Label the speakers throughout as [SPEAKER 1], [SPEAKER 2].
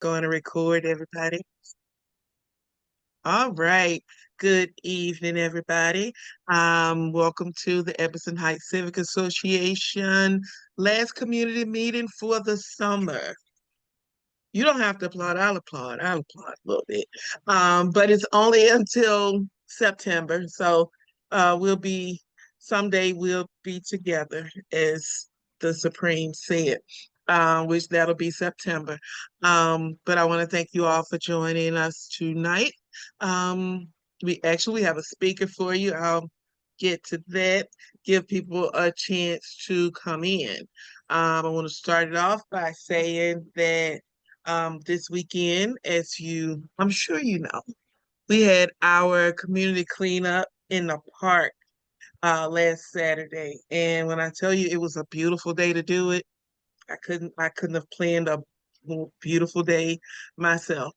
[SPEAKER 1] Going to record, everybody. All right. Good evening, everybody. Welcome to the Edmondson Heights Civic Association last community meeting for the summer. You don't have to applaud. I'll applaud. I'll applaud a little bit. But it's only until September. So we'll be someday we'll be together, as the Supreme said, which that'll be September. But I want to thank you all for joining us tonight. We have a speaker for you. I'll get to that, give people a chance to come in. I want to start it off by saying that this weekend, I'm sure you know, we had our community cleanup in the park last Saturday. And when I tell you it was a beautiful day to do it, I couldn't have planned a more beautiful day myself.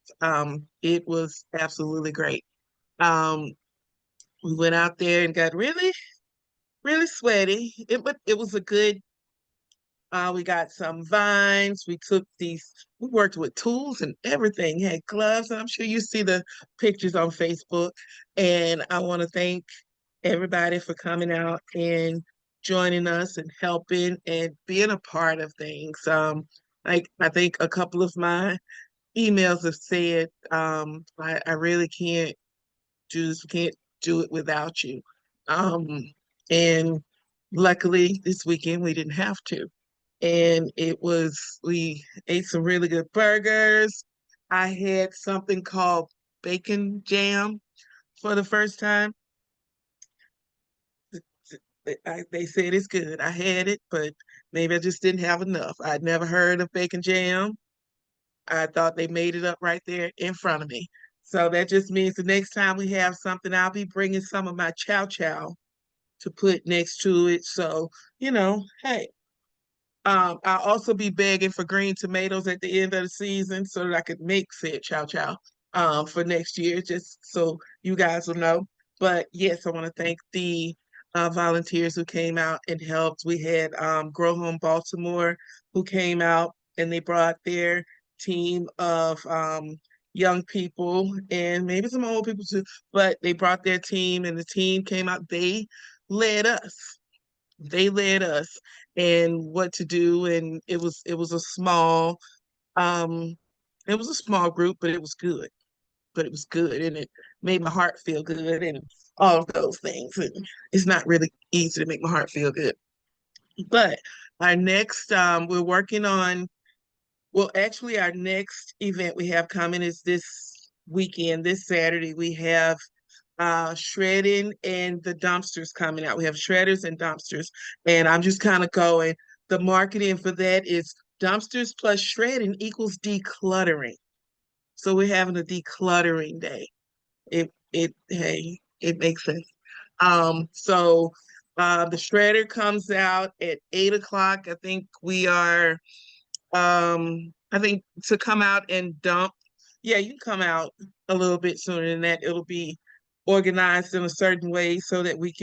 [SPEAKER 1] It was absolutely great. Um, we went out there and got really, really sweaty. But it was a good. We got some vines. We worked with tools and everything, had gloves. I'm sure you see the pictures on Facebook. And I want to thank everybody for coming out and joining us and helping and being a part of things. Like I think a couple of my emails have said, I really can't do it without you. Um, and luckily this weekend we didn't have to, and we ate some really good burgers. I had something called bacon jam for the first time. They said it's good. I had it, but maybe I just didn't have enough. I'd never heard of bacon jam. I thought they made it up right there in front of me. So that just means the next time we have something, I'll be bringing some of my chow chow to put next to it. So, hey, I'll also be begging for green tomatoes at the end of the season so that I could make said chow chow for next year, just so you guys will know. But yes, I want to thank the volunteers who came out and helped. We had Grow Home Baltimore who came out and they brought their team of young people and maybe some old people too, but they brought their team and the team came out. Led us they led us and what to do, and it was a um small group, but it was good, and it made my heart feel good and all of those things. And it's not really easy to make my heart feel good, but our next we're working on well, actually, our next event we have coming is this weekend, this Saturday. We have shredding and the dumpsters coming out. We have shredders and dumpsters. And I'm just kind of going, the marketing for that is dumpsters plus shredding equals decluttering. So we're having a decluttering day. It makes sense. So the shredder comes out at 8 o'clock. I think to come out and dump, yeah, you can come out a little bit sooner than that. It'll be organized in a certain way so that we're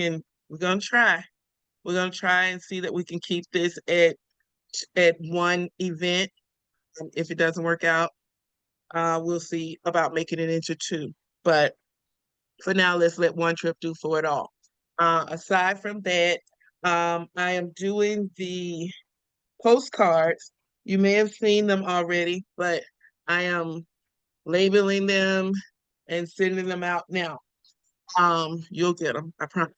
[SPEAKER 1] gonna try. We're gonna try and see that we can keep this at one event. If it doesn't work out, we'll see about making it into two. But for now, let's let one trip do for it all. Aside from that, I am doing the postcards. You may have seen them already, but I am labeling them and sending them out now. You'll get them, I promise.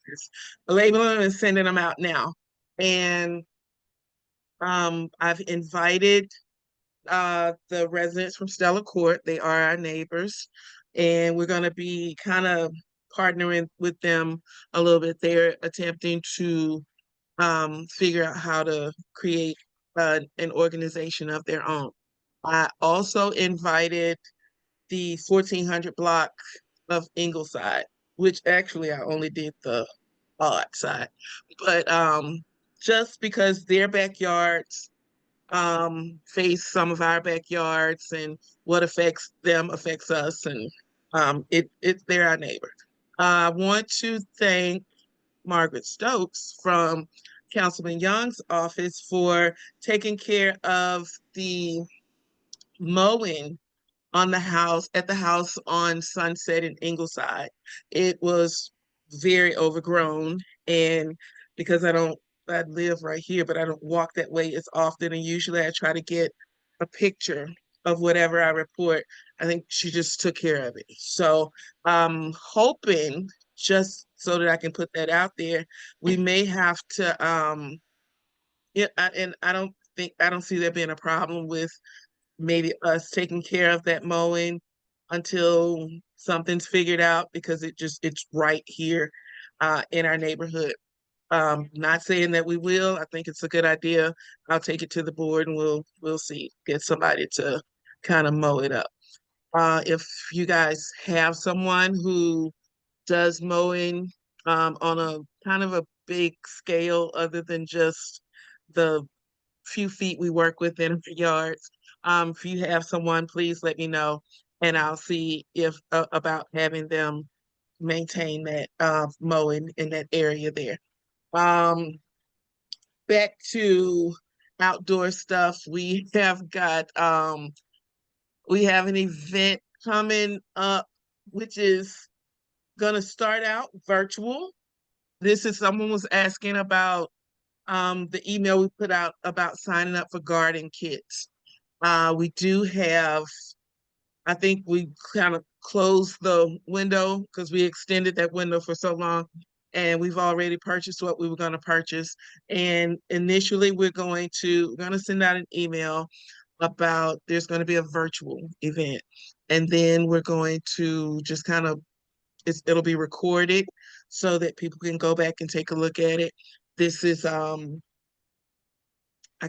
[SPEAKER 1] Labeling them and sending them out now. And I've invited the residents from Stella Court. They are our neighbors, and we're going to be kind of partnering with them a little bit. They're attempting to figure out how to create an organization of their own. I also invited the 1400 block of Ingleside, which actually I only did the odd side, but just because their backyards face some of our backyards, and what affects them affects us, and they're our neighbor. I want to thank Margaret Stokes from Councilman Young's office for taking care of the mowing on the house, at the house on Sunset in Ingleside. It was very overgrown, and because I live right here, but I don't walk that way as often, and usually I try to get a picture of whatever I report. I think she just took care of it. So I'm hoping, just so that I can put that out there, we may have to yeah, and I don't see there being a problem with maybe us taking care of that mowing until something's figured out, because it's right here in our neighborhood. Not saying that we will. I think it's a good idea. I'll take it to the board and we'll see, get somebody to kind of mow it up. If you guys have someone who does mowing on a kind of a big scale, other than just the few feet we work with in our yards. If you have someone, please let me know, and I'll see if about having them maintain that mowing in that area there. Um, Back to outdoor stuff. We have an event coming up, which is gonna start out virtual. This is someone was asking about the email we put out about signing up for garden kits. We do have, I think we kind of closed the window because we extended that window for so long, and we've already purchased what we were going to purchase. And initially, we're going to send out an email about there's going to be a virtual event, and then we're going to just kind of it'll be recorded so that people can go back and take a look at it. This is I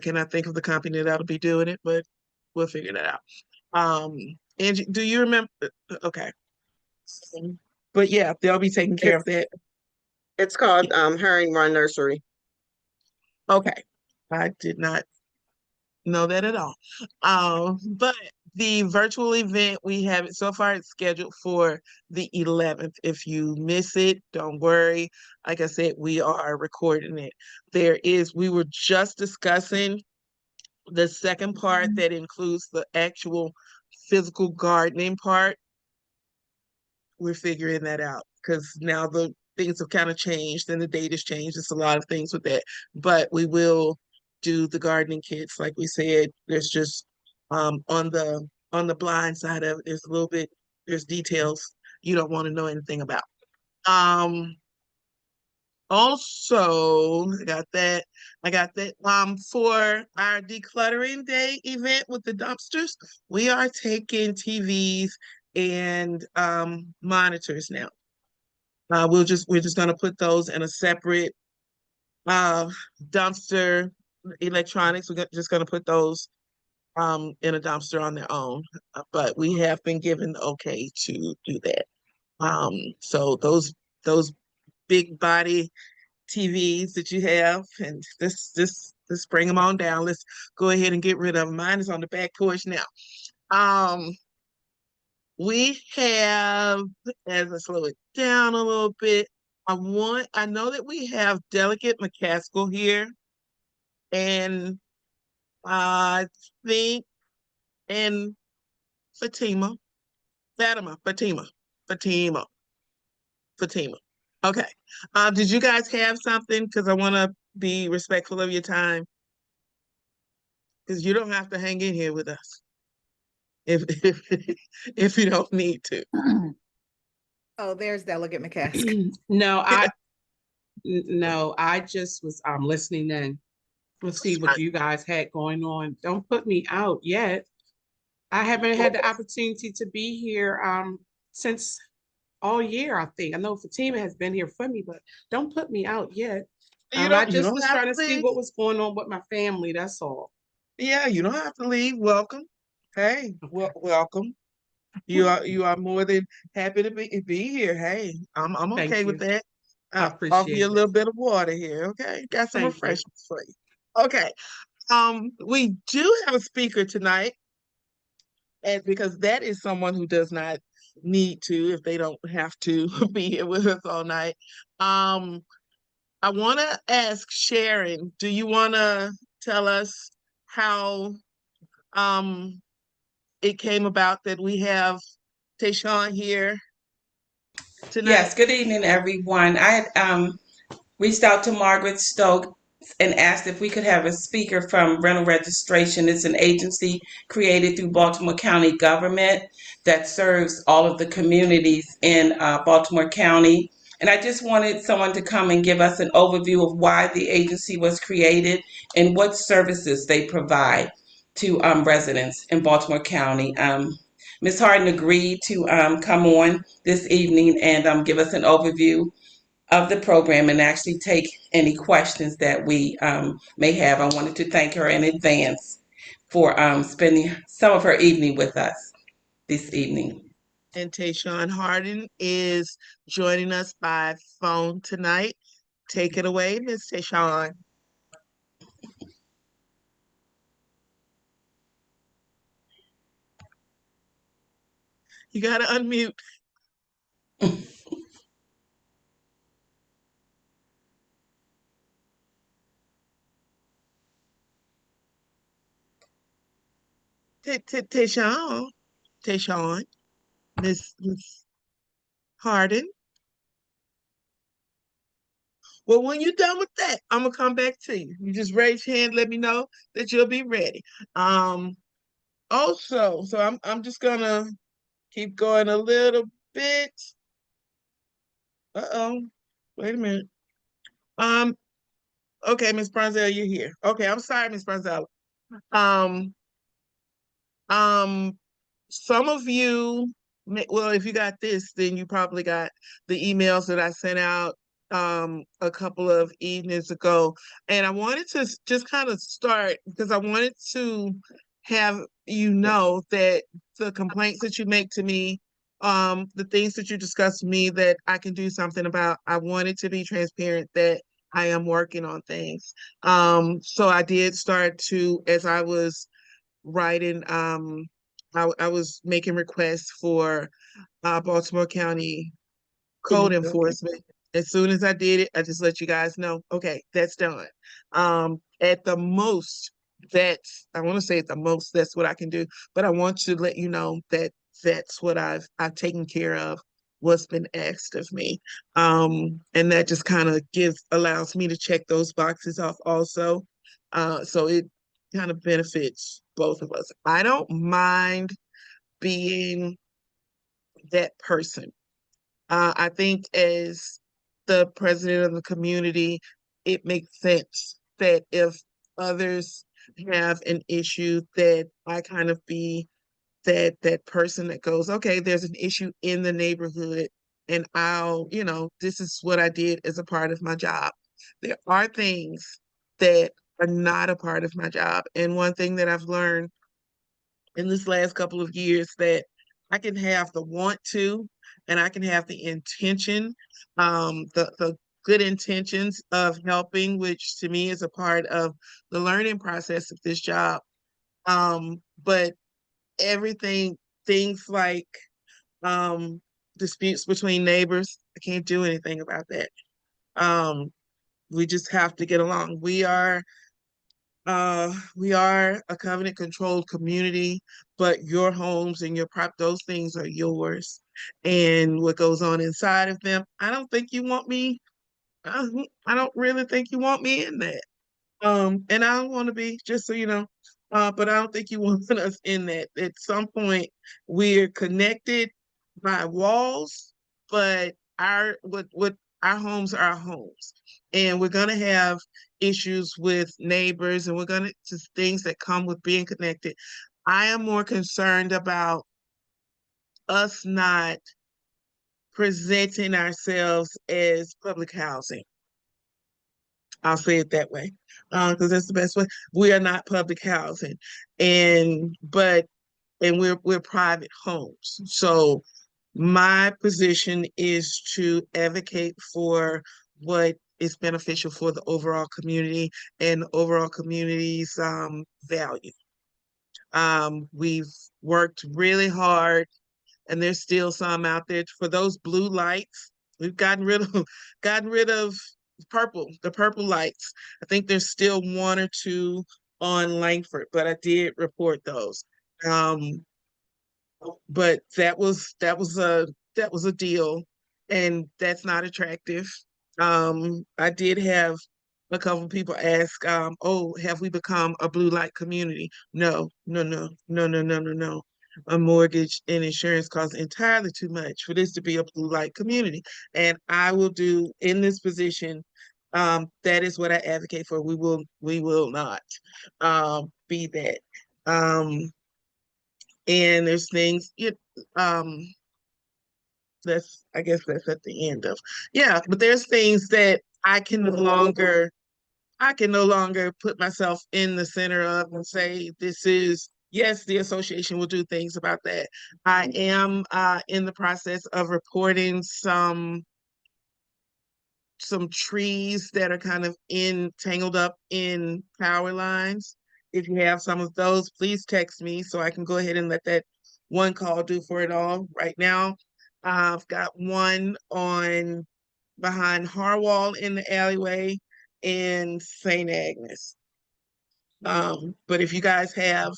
[SPEAKER 1] cannot think of the company that'll be doing it, but we'll figure that out. Um, Angie, do you remember? Okay. But yeah, they'll be taking care of
[SPEAKER 2] It's
[SPEAKER 1] that.
[SPEAKER 2] it's called Herring Run Nursery.
[SPEAKER 1] Okay. I did not know that at all. But the virtual event, we have it so far, it's scheduled for the 11th. If you miss it, don't worry. Like I said, we are recording it. We were just discussing the second part that includes the actual physical gardening part. We're figuring that out because now the things have kind of changed and the date has changed. It's a lot of things with that, but we will do the gardening kits like we said. There's just on the blind side of it, there's details you don't want to know anything about. Um, Also, I got that for our decluttering day event with the dumpsters, we are taking TVs and monitors now. We're just gonna put those in a separate uh dumpster. Electronics, just gonna put those in a dumpster on their own. But we have been given the okay to do that. So those big body TVs that you have, and let's bring them on down. Let's go ahead and get rid of them. Mine is on the back porch now. Um, we have, as I slow it down a little bit, I know that we have Delegate McCaskill here, and I think, and Fatima, Fatima, Fatima. Okay. Did you guys have something? Because I want to be respectful of your time, because you don't have to hang in here with us if if you don't need to.
[SPEAKER 3] Oh, there's Delegate McCask.
[SPEAKER 4] No, no, I just was listening in to see what you guys had going on. Don't put me out yet. I haven't had the opportunity to be here since all year, I think. I know Fatima has been here for me, but don't put me out yet. I
[SPEAKER 1] You
[SPEAKER 4] just
[SPEAKER 1] don't
[SPEAKER 4] was
[SPEAKER 1] have
[SPEAKER 4] trying
[SPEAKER 1] to
[SPEAKER 4] to see
[SPEAKER 1] leave.
[SPEAKER 4] what was going on with my family, that's all.
[SPEAKER 1] Yeah, you don't have to leave. Welcome. Hey,
[SPEAKER 4] Okay.
[SPEAKER 1] welcome. You are more than happy to be here. Hey, I'm okay
[SPEAKER 4] Thank
[SPEAKER 1] with
[SPEAKER 4] you.
[SPEAKER 1] that.
[SPEAKER 4] I
[SPEAKER 1] Offer you a
[SPEAKER 4] appreciate it.
[SPEAKER 1] little bit of water here. Okay, got some
[SPEAKER 4] Thank you.
[SPEAKER 1] refreshments for you. Okay. We do have a speaker tonight, and because that is someone who does not need to, if they don't have to be here with us all night. Um, I want to ask Sharon, do you want to tell us how um it came about that we have Tayshawn here tonight.
[SPEAKER 5] Yes, good evening, everyone. I had reached out to Margaret Stokes and asked if we could have a speaker from Rental Registration. It's an agency created through Baltimore County government that serves all of the communities in Baltimore County. And I just wanted someone to come and give us an overview of why the agency was created and what services they provide to residents in Baltimore County. Ms. Harden agreed to come on this evening and give us an overview of the program and actually take any questions that we may have. I wanted to thank her in advance for spending some of her evening with us this evening.
[SPEAKER 1] And Tayshawn Harden is joining us by phone tonight. Take it away, Miss Tayshawn. You gotta unmute. Tayshawn, Tayshawn, Miss Harden. Well, when you're done with that, I'm gonna come back to you. You just raise your hand, let me know that you'll be ready. Also, so I'm just gonna keep going a little bit. Uh-oh. Wait a minute. Um, okay, Miss Bronzell, you're here. Okay, I'm sorry, Miss Bronzell. Um, um, some of you, well, if you got this, then you probably got the emails that I sent out a couple of evenings ago. And I wanted to just kind of start because I wanted to have you know that the complaints that you make to me, the things that you discuss with me that I can do something about, I wanted to be transparent that I am working on things. So I did start to, as I was writing, I was making requests for Baltimore County code enforcement. As soon as I did it, I just let you guys know, okay, that's done. At the most, I want to say at the most, that's what I can do. But I want to let you know that that's what I've taken care of, what's been asked of me. And that just kind of allows me to check those boxes off also. So it kind of benefits both of us. I don't mind being that person. I think as the president of the community, it makes sense that if others have an issue, that I kind of be that person that goes, okay, there's an issue in the neighborhood, and this is what I did as a part of my job. There are things that are not a part of my job, and one thing that I've learned in this last couple of years that I can have the want to and I can have the intention, the good intentions of helping, which to me is a part of the learning process of this job. But everything, things like disputes between neighbors, I can't do anything about that. We just have to get along. We are a covenant controlled community, but your homes and those things are yours. And what goes on inside of them, I don't think you want me, I don't really think you want me in that. And I don't want to be, just so you know, but I don't think you want us in that. At some point, we're connected by walls, but what our homes are our homes, and we're gonna have issues with neighbors, and we're gonna just things that come with being connected. I am more concerned about us not presenting ourselves as public housing. I'll say it that way, because that's the best way. We are not public housing, and we're private homes. So my position is to advocate for what is beneficial for the overall community and the overall community's value. We've worked really hard, and there's still some out there for those blue lights. We've gotten rid of the purple lights. I think there's still one or two on Langford, but I did report those. but that was a deal, and that's not attractive. I did have a couple people ask, "Oh, have we become a blue light community?" No, no, no, no, no, no, no, no. A mortgage and insurance costs entirely too much for this to be a blue light community, and I will do in this position. That is what I advocate for. We will not be that. Um, and there's things that's I guess that's at the end of, yeah, but there's things that I can no longer put myself in the center of and say this is, yes, the association will do things about that. I am in the process of reporting some trees that are kind of tangled up in power lines. If you have some of those, please text me so I can go ahead and let that one call do for it all. Right now, I've got one on behind Harwell in the alleyway in St. Agnes. But if you guys have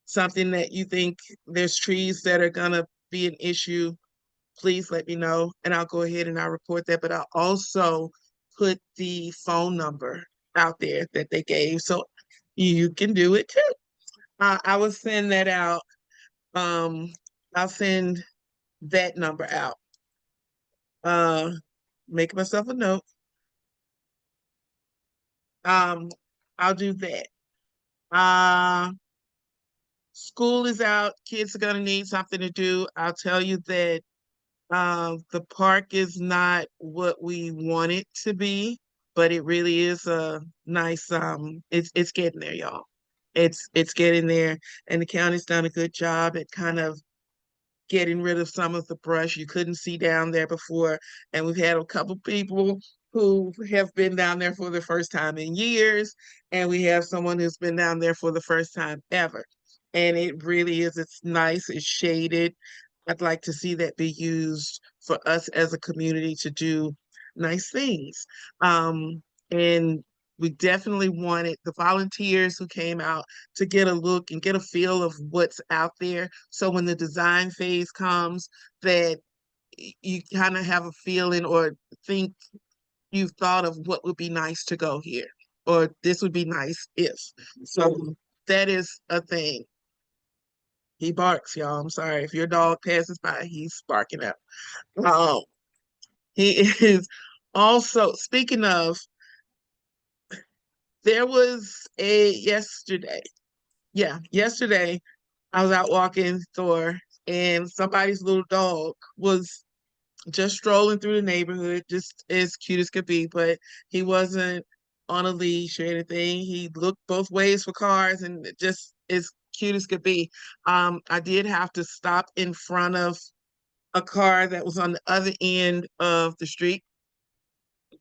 [SPEAKER 1] something that you think there's trees that are gonna be an issue, please let me know and I'll go ahead and I'll report that. But I'll also put the phone number out there that they gave so you can do it too. I will send that out. Um, I'll send that number out. Uh, make myself a note. Um, I'll do that. Uh, School is out. Kids are gonna need something to do. I'll tell you that the park is not what we want it to be, but it really is a nice, it's getting there, y'all. It's getting there, and the county's done a good job at kind of getting rid of some of the brush you couldn't see down there before. And we've had a couple people who have been down there for the first time in years, and we have someone who's been down there for the first time ever. And it really is, it's nice, it's shaded. I'd like to see that be used for us as a community to do nice things. And we definitely wanted the volunteers who came out to get a look and get a feel of what's out there. So when the design phase comes, that you kind of have a feeling or think you've thought of what would be nice to go here, or this would be nice if. So that is a thing. He barks, y'all. I'm sorry. If your dog passes by, he's barking up. Um, he is also, speaking of, there was a yesterday. Yeah, yesterday I was out walking the store and somebody's little dog was just strolling through the neighborhood, just as cute as could be, but he wasn't on a leash or anything. He looked both ways for cars and just as cute as could be. I did have to stop in front of a car that was on the other end of the street.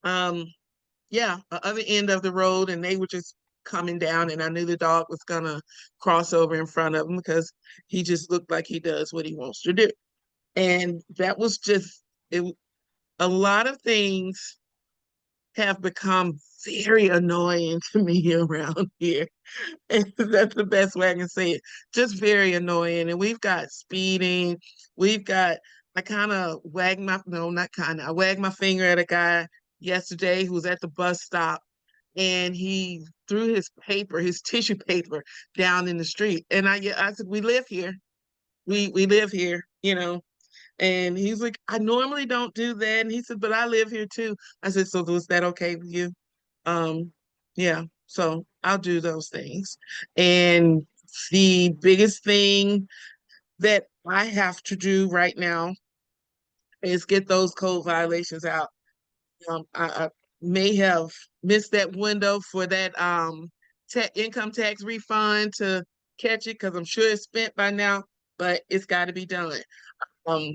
[SPEAKER 1] Um, yeah, the other end of the road, and they were just coming down, and I knew the dog was gonna cross over in front of him because he just looked like he does what he wants to do. And that was just it. A lot of things have become very annoying to me around here. And that's the best way I can say it. Just very annoying. And we've got speeding. We've got, I kind of wagged my, no, not kind of, I wagged my finger at a guy yesterday who was at the bus stop and he threw his paper, his tissue paper down in the street. And I said, we live here. We live here, And he's like, I normally don't do that. And he said, but I live here too. I said, so was that okay with you? Um, yeah, so I'll do those things. And the biggest thing that I have to do right now is get those code violations out. I may have missed that window for that income tax refund to catch it because I'm sure it's spent by now, but it's got to be done.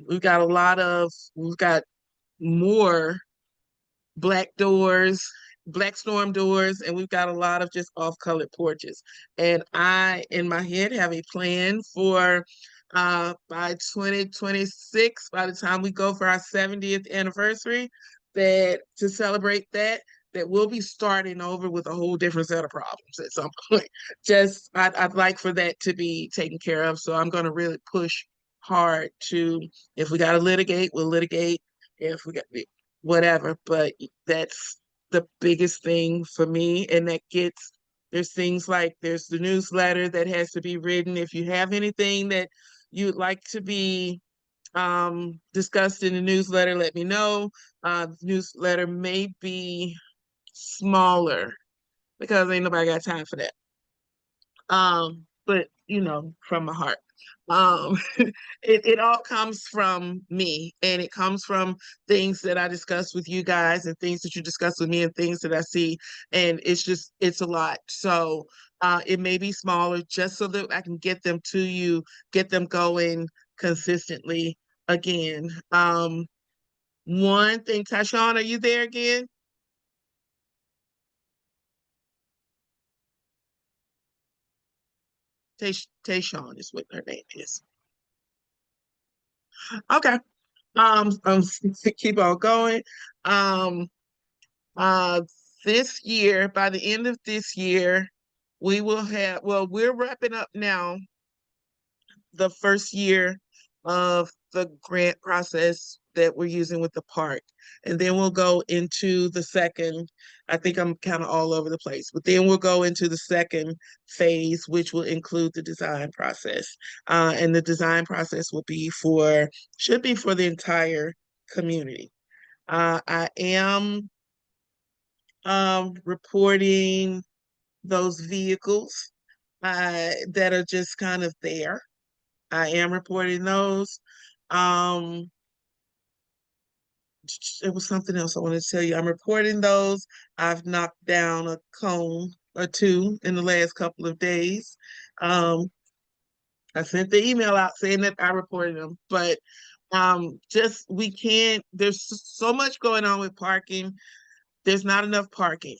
[SPEAKER 1] We've got more black doors, black storm doors, and we've got a lot of just off-colored porches. And I, in my head, have a plan for by 2026, by the time we go for our 70th anniversary, that to celebrate that we'll be starting over with a whole different set of problems at some point. I'd like for that to be taken care of. So I'm going to really push hard to, if we got to litigate, we'll litigate. If we got whatever, but that's the biggest thing for me. And that gets, there's things like there's the newsletter that has to be written. If you have anything that you'd like to be discussed in the newsletter, let me know. The newsletter may be smaller because ain't nobody got time for that. But you know, from my heart. It all comes from me, and it comes from things that I discuss with you guys and things that you discuss with me and things that I see. And it's just, it's a lot. So it may be smaller just so that I can get them to you, get them going consistently again. One thing, Tashawn, are you there again? Tayshawn is what her name is. Okay. Keep on going. Um, uh, this year, by the end of this year, we will have, well, we're wrapping up now the first year of the grant process that we're using with the park. And then we'll go into the second, I think I'm kind of all over the place, but then we'll go into the second phase, which will include the design process. And the design process will be for, should be for the entire community. I am reporting those vehicles that are just kind of there. I am reporting those. Um, it was something else I wanted to tell you. I'm reporting those. I've knocked down a cone or two in the last couple of days. Um, I sent the email out saying that I reported them, but just we can't, there's so much going on with parking. There's not enough parking.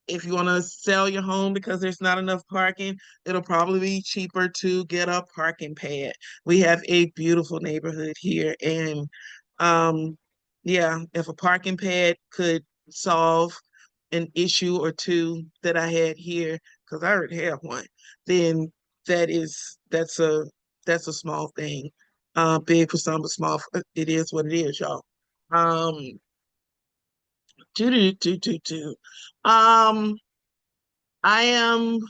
[SPEAKER 1] If you want to sell your home because there's not enough parking, it'll probably be cheaper to get a parking pad. We have a beautiful neighborhood here, and yeah, if a parking pad could solve an issue or two that I had here, because I already have one, then that's a small thing. Big for some, but small for, it is what it is, y'all. Um, do. Um, I am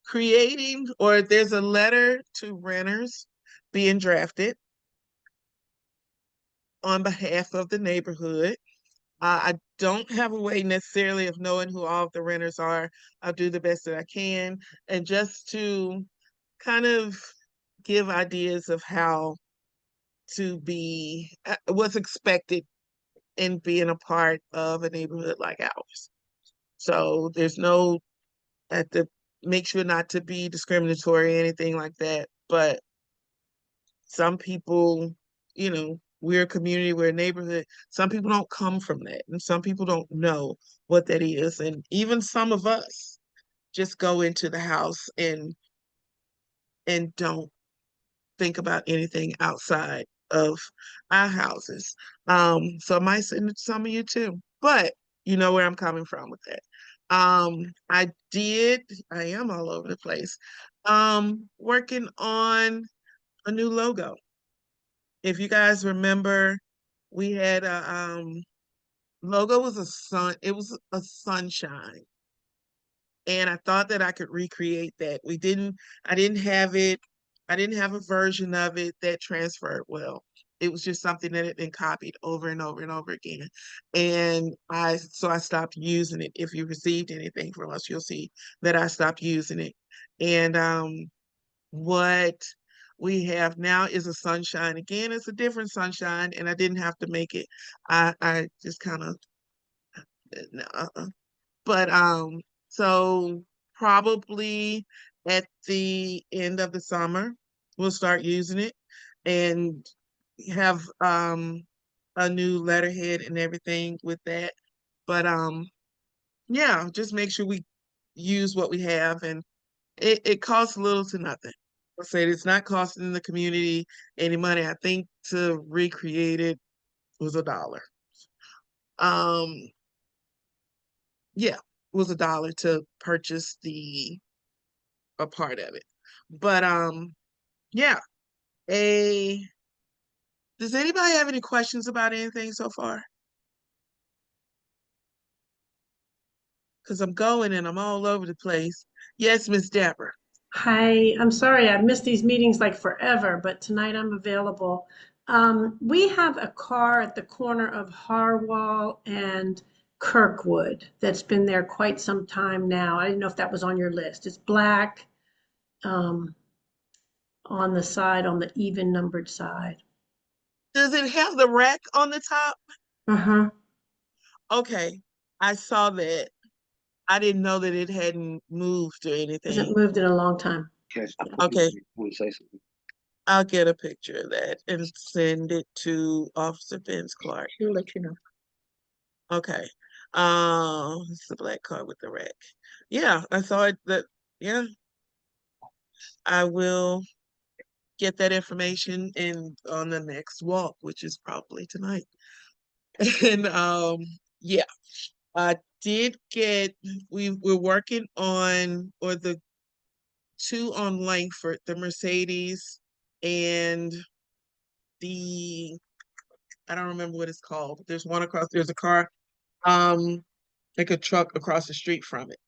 [SPEAKER 1] creating, or there's a letter to renters being drafted on behalf of the neighborhood. I don't have a way necessarily of knowing who all of the renters are. I'll do the best that I can. And just to kind of give ideas of how to be, what's expected in being a part of a neighborhood like ours. So there's no, at the, make sure not to be discriminatory or anything like that. But some people, you know, we're a community, we're a neighborhood. Some people don't come from that, and some people don't know what that is. And even some of us just go into the house and don't think about anything outside of our houses. So I might send it to some of you too, but you know where I'm coming from with that. I am all over the place. Working on a new logo. If you guys remember, we had a logo was a sun, it was a sunshine. And I thought that I could recreate that. I didn't have it, I didn't have a version of it that transferred well. It was just something that had been copied over and over and over again. And so I stopped using it. If you received anything from us, you'll see that I stopped using it. And what we have now is a sunshine. Again, it's a different sunshine, and I didn't have to make it. I just kind of, but so probably at the end of the summer, we'll start using it and have a new letterhead and everything with that. But yeah, just make sure we use what we have, and it costs little to nothing. I said it's not costing the community any money. I think to recreate it was $1. Um, yeah, was $1 to purchase a part of it. But yeah, does anybody have any questions about anything so far? Because I'm going and I'm all over the place. Yes, Miss Deborah.
[SPEAKER 6] Hi, I'm sorry, I've missed these meetings like forever, but tonight I'm available. We have a car at the corner of Harwell and Kirkwood that's been there quite some time now. I didn't know if that was on your list. It's black, um, on the side, on the even numbered side.
[SPEAKER 1] Does it have the rack on the top?
[SPEAKER 6] Uh-huh.
[SPEAKER 1] Okay, I saw that. I didn't know that it hadn't moved or anything.
[SPEAKER 6] Hasn't moved in a long time.
[SPEAKER 1] Okay. I'll get a picture of that and send it to Officer Vince Clark.
[SPEAKER 2] He'll let you know.
[SPEAKER 1] Okay. It's the black car with the rack. Yeah, I saw it yeah. I will get that information in on the next walk, which is probably tonight. And yeah, I did get we're working on or the two on Langford, the Mercedes and the I don't remember what it's called. There's a car, um, like a truck across the street from it.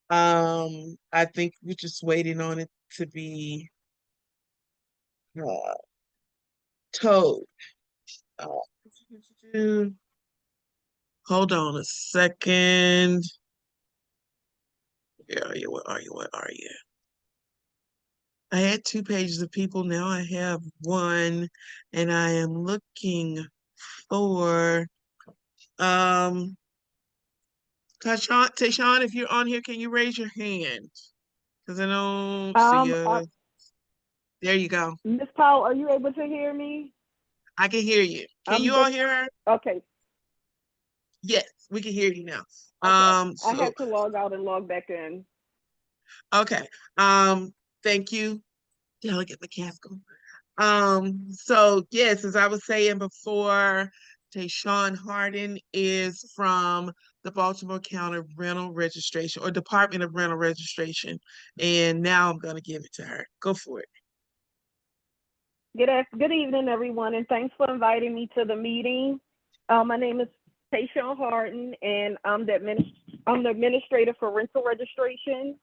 [SPEAKER 1] I think we're just waiting on it to be uh towed. Uh, hold on a second. Where are you? What are you? What are you? I had 2 pages of people, now I have one, and I am looking for Tayshawn, if you're on here, can you raise your hand? Because I don't see you. There you go.
[SPEAKER 7] Miss Powell, are you able to hear me?
[SPEAKER 1] I can hear you. Can you all hear her?
[SPEAKER 7] Okay,
[SPEAKER 1] Yes, we can hear you now.
[SPEAKER 7] I
[SPEAKER 1] So
[SPEAKER 7] had to log out and log back in.
[SPEAKER 1] okay. Thank you, Delegate McCaskill. So yes, as I was saying before, Tayshawn Harden is from the Baltimore County Rental Registration or Department of Rental Registration. And now I'm gonna give it to her. Go for it.
[SPEAKER 7] Good evening, everyone, and thanks for inviting me to the meeting. My name is Tayshawn Harden, and I'm the administrator for rental registration.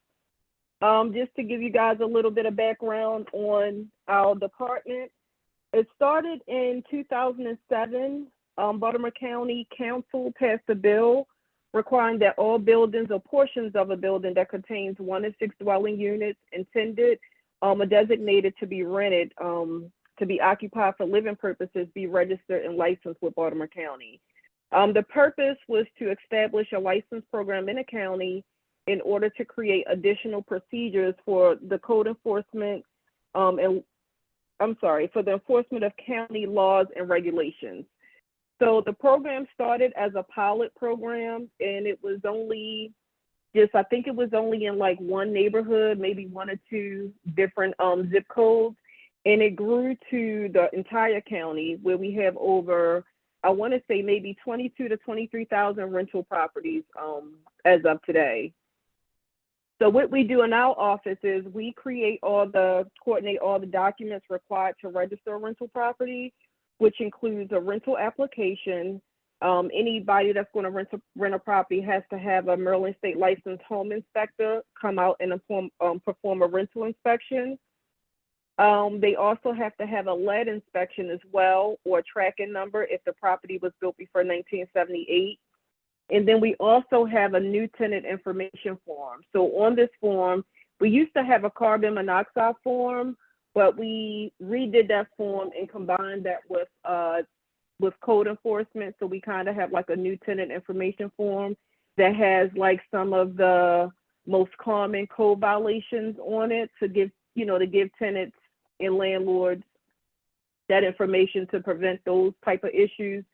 [SPEAKER 7] Just to give you guys a little bit of background on our department, it started in 2007. Baltimore County Council passed a bill requiring that all buildings or portions of a building that contains 1 to 6 dwelling units intended or designated to be rented to be occupied for living purposes be registered and licensed with Baltimore County. The purpose was to establish a license program in the county in order to create additional procedures for the code enforcement for the enforcement of county laws and regulations. So the program started as a pilot program, and it was only I think it was only in like one neighborhood, maybe 1 or 2 different zip codes. And it grew to the entire county where we have over, I want to say maybe 22 to 23,000 rental properties as of today. So what we do in our office is we coordinate all the documents required to register a rental property, which includes a rental application. Anybody that's going to rent a property has to have a Maryland State licensed home inspector come out and perform a rental inspection. They also have to have a lead inspection as well, or a tracking number if the property was built before 1978. And then we also have a new tenant information form. So on this form, we used to have a carbon monoxide form, but we redid that form and combined that with code enforcement. So we kind of have like a new tenant information form that has like some of the most common code violations on it to give tenants and landlords that information to prevent those type of issues,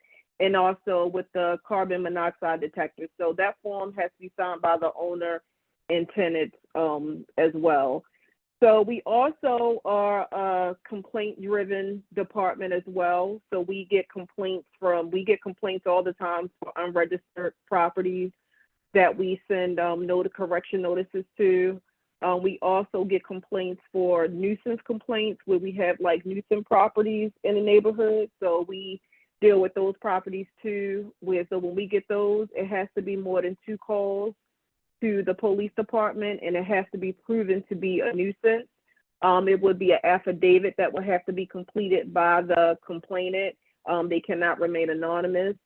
[SPEAKER 7] and also with the carbon monoxide detector. So that form has to be signed by the owner and tenants as well. So we also are a complaint-driven department as well. So we get complaints all the time for unregistered properties that we send correction notices to. We also get complaints for nuisance complaints where we have like nuisance properties in the neighborhood. So we deal with those properties too. So when we get those, it has to be more than 2 calls to the police department, and it has to be proven to be a nuisance. It would be an affidavit that would have to be completed by the complainant. They cannot remain anonymous.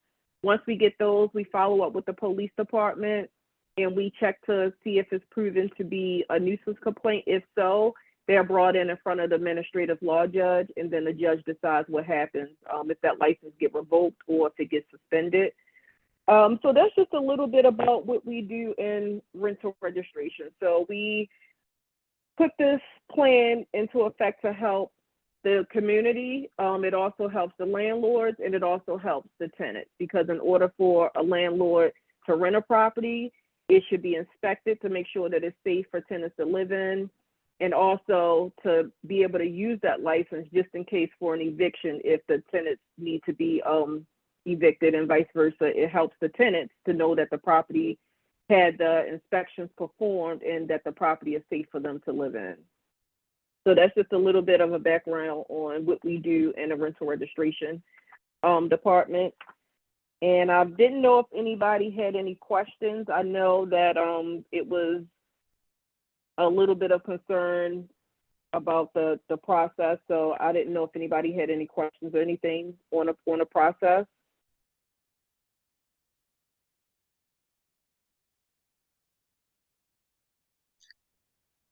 [SPEAKER 7] Once we get those, we follow up with the police department and we check to see if it's proven to be a nuisance complaint. If so, they're brought in front of the administrative law judge, and then the judge decides what happens, if that license get revoked or if it gets suspended. So that's just a little bit about what we do in rental registration. So we put this plan into effect to help the community. It also helps the landlords, and it also helps the tenants, because in order for a landlord to rent a property, it should be inspected to make sure that it's safe for tenants to live in, and also to be able to use that license just in case for an eviction if the tenants need to be evicted, and vice versa. It helps the tenants to know that the property had the inspections performed and that the property is safe for them to live in. So that's just a little bit of a background on what we do in the rental registration department. And I didn't know if anybody had any questions. I know that it was a little bit of concern about the process, so I didn't know if anybody had any questions or anything on the process.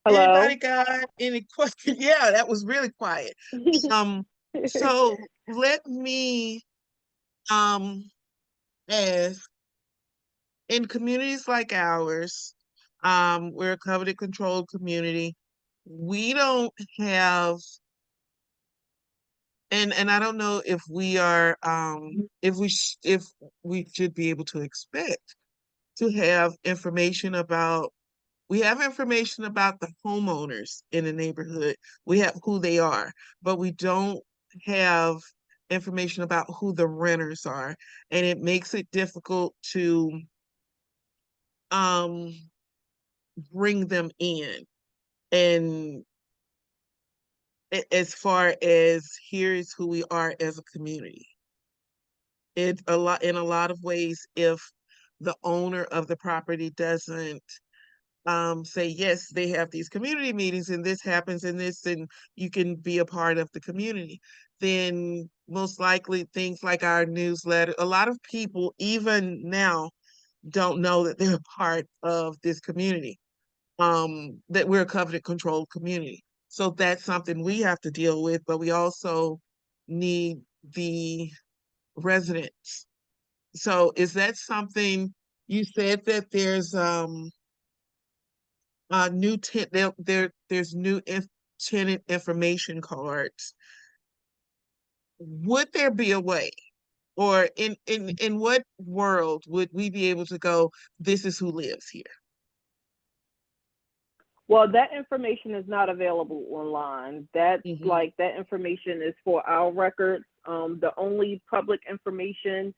[SPEAKER 7] Hello?
[SPEAKER 1] Anybody got any questions? Yeah, that was really quiet. So let me ask, in communities like ours, we're a covenant controlled community. We don't have, and I don't know if we are, if we should be able to expect to have information about. We have information about the homeowners in the neighborhood. We have who they are, but we don't have information about who the renters are, and it makes it difficult to um bring them in. And as far as here's who we are as a community, in a lot of ways, if the owner of the property doesn't say yes, they have these community meetings and this happens and this, and you can be a part of the community, then most likely things like our newsletter, a lot of people even now don't know that they're a part of this community, that we're a covenant controlled community. So that's something we have to deal with, but we also need the residents. So is that something, you said that there's new there's new tenant information cards. Would there be a way, or in what world would we be able to go, this is who lives here?
[SPEAKER 7] Well, that information is not available online. That's
[SPEAKER 1] Mhm.
[SPEAKER 7] like, that information is for our records. The only public information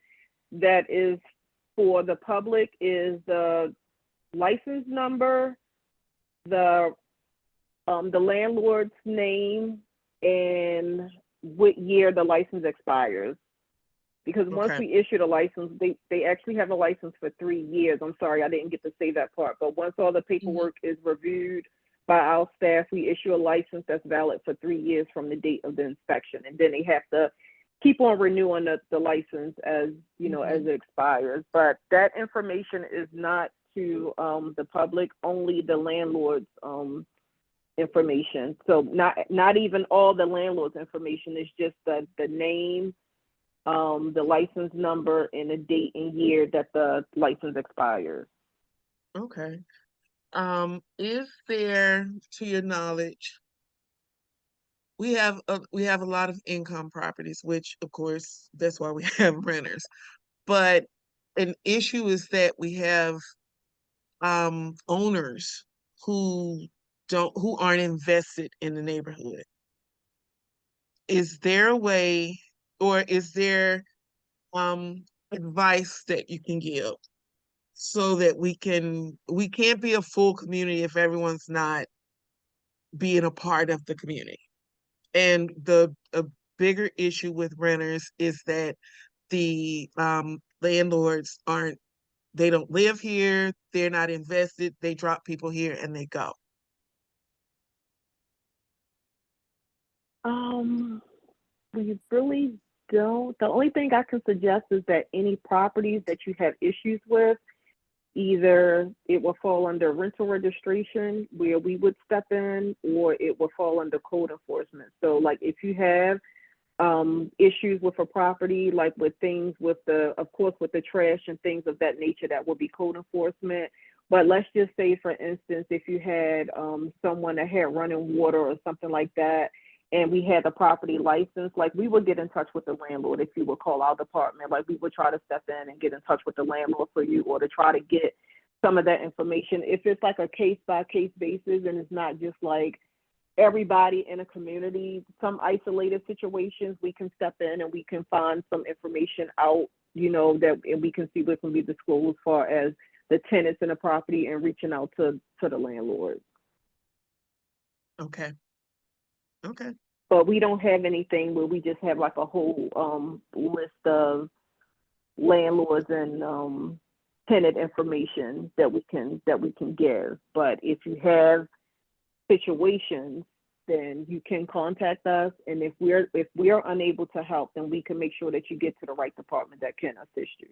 [SPEAKER 7] that is for the public is the license number, the landlord's name, and what year the license expires. Because once
[SPEAKER 1] Okay.
[SPEAKER 7] we issue the license, they actually have a license for 3 years. I'm sorry, I didn't get to say that part. But once all the paperwork is reviewed by our staff, we issue a license that's valid for 3 years from the date of the inspection. And then they have to keep on renewing the license as, you know, as it expires. But that information is not to the public, only the landlord's information. So not even all the landlord's information, is just the name, the license number, and the date and year that the license expires.
[SPEAKER 1] Okay. Is there, to your knowledge, we have a lot of income properties, which of course that's why we have renters. But an issue is that we have owners who who aren't invested in the neighborhood. Is there a way, or is there advice that you can give so that we can't be a full community if everyone's not being a part of the community. And the a bigger issue with renters is that the landlords they don't live here, they're not invested, they drop people here and they go.
[SPEAKER 7] We really don't. The only thing I can suggest is that any properties that you have issues with, either it will fall under rental registration where we would step in, or it will fall under code enforcement. So like if you have issues with a property, like with things with of course, with the trash and things of that nature, that will be code enforcement. But let's just say, for instance, if you had someone that had running water or something like that, and we had the property license, like we would get in touch with the landlord. If you would call our department, like we would try to step in and get in touch with the landlord for you, or to try to get some of that information. If it's like a case by case basis, and it's not just like everybody in a community, some isolated situations, we can step in and we can find some information out, that, and we can see what can be disclosed as far as the tenants in the property and reaching out to the landlord.
[SPEAKER 1] Okay. Okay.
[SPEAKER 7] But we don't have anything where we just have like a whole list of landlords and tenant information that we can give. But if you have situations, then you can contact us, and if we're unable to help, then we can make sure that you get to the right department that can assist you.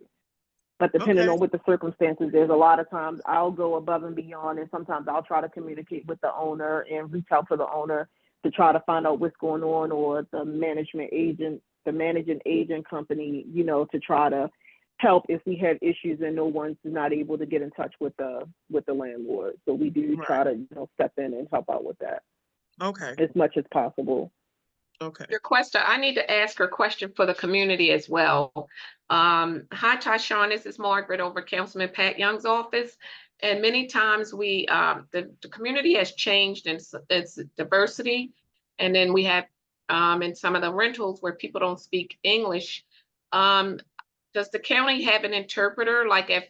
[SPEAKER 7] But depending
[SPEAKER 1] Okay.
[SPEAKER 7] on what the circumstances, there's a lot of times I'll go above and beyond, and sometimes I'll try to communicate with the owner and reach out to the owner to try to find out what's going on, or the managing agent company, to try to help if we have issues and no one's not able to get in touch with the landlord. So we do try to step in and help out with that
[SPEAKER 1] Okay.
[SPEAKER 7] as much as possible.
[SPEAKER 1] Okay.
[SPEAKER 8] Requester, I need to ask her a question for the community as well. Hi, Tyshawn, this is Margaret over Councilman Pat Young's office. And many times the community has changed in its diversity. And then we have in some of the rentals where people don't speak English. Does the county have an interpreter, like if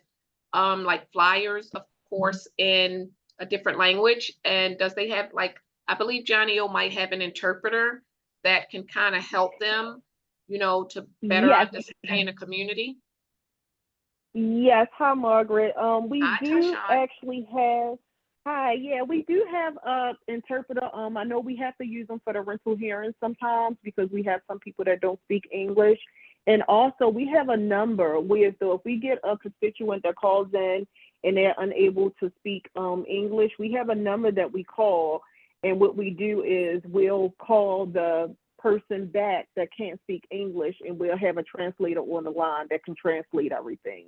[SPEAKER 8] like flyers, of course, in a different language? And does they have, like, I believe Johnny O might have an interpreter that can kind of help them, to better
[SPEAKER 7] Yes.
[SPEAKER 8] understand the community?
[SPEAKER 7] Yes. Hi, Margaret. We
[SPEAKER 8] Hi,
[SPEAKER 7] do
[SPEAKER 8] Tyshawn.
[SPEAKER 7] actually have. Hi. Yeah, we do have a interpreter. I know we have to use them for the rental hearings sometimes because we have some people that don't speak English. And also we have a number where, so if we get a constituent that calls in and they're unable to speak English, we have a number that we call. And what we do is we'll call the person back that can't speak English, and we'll have a translator on the line that can translate everything.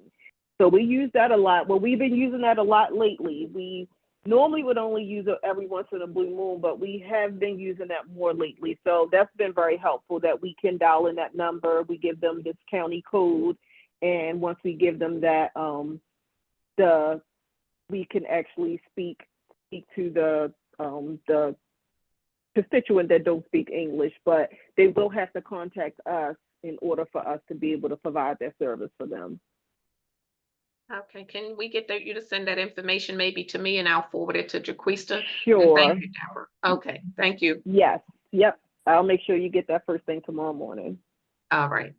[SPEAKER 7] So we use that a lot. Well, we've been using that a lot lately. We normally would only use it every once in a blue moon, but we have been using that more lately. So that's been very helpful, that we can dial in that number. We give them this county code, and once we give them that, we can actually speak to the constituent that don't speak English, but they will have to contact us in order for us to be able to provide that service for them.
[SPEAKER 8] Okay, can we get you to send that information maybe to me, and I'll forward it to Jaquista?
[SPEAKER 7] Sure.
[SPEAKER 8] And thank you, Deborah. Okay, thank you.
[SPEAKER 7] Yes. Yep. I'll make sure you get that first thing tomorrow morning.
[SPEAKER 8] All right.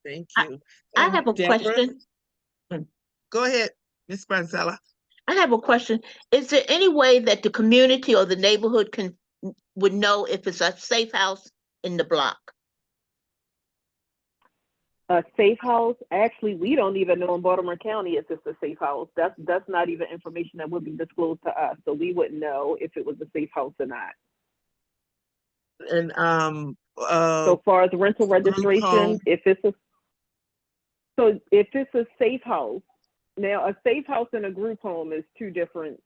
[SPEAKER 1] Thank you.
[SPEAKER 9] I have a
[SPEAKER 1] Deborah?
[SPEAKER 9] question.
[SPEAKER 1] Go ahead, Ms. Brancella.
[SPEAKER 9] I have a question. Is there any way that the community or the neighborhood would know if it's a safe house in the block?
[SPEAKER 7] A safe house? Actually, we don't even know in Baltimore County if it's a safe house. That's not even information that would be disclosed to us. So we wouldn't know if it was a safe house or not.
[SPEAKER 1] And
[SPEAKER 7] So far as rental registration,
[SPEAKER 1] home.
[SPEAKER 7] if it's a safe house, now a safe house and a group home is two different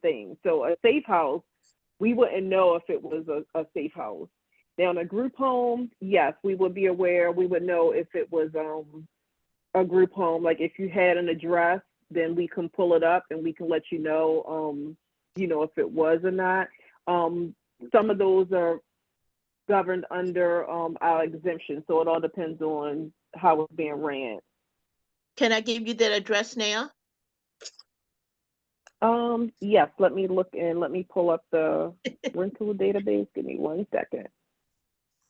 [SPEAKER 7] things. So a safe house, we wouldn't know if it was a safe house. Now in a group home, yes, we would be aware. We would know if it was a group home. Like if you had an address, then we can pull it up and we can let you know if it was or not. Some of those are governed under our exemption, so it all depends on how it's being ran.
[SPEAKER 9] Can I give you that address now?
[SPEAKER 7] Yes, let me look and let me pull up the rental database. Give me 1 second.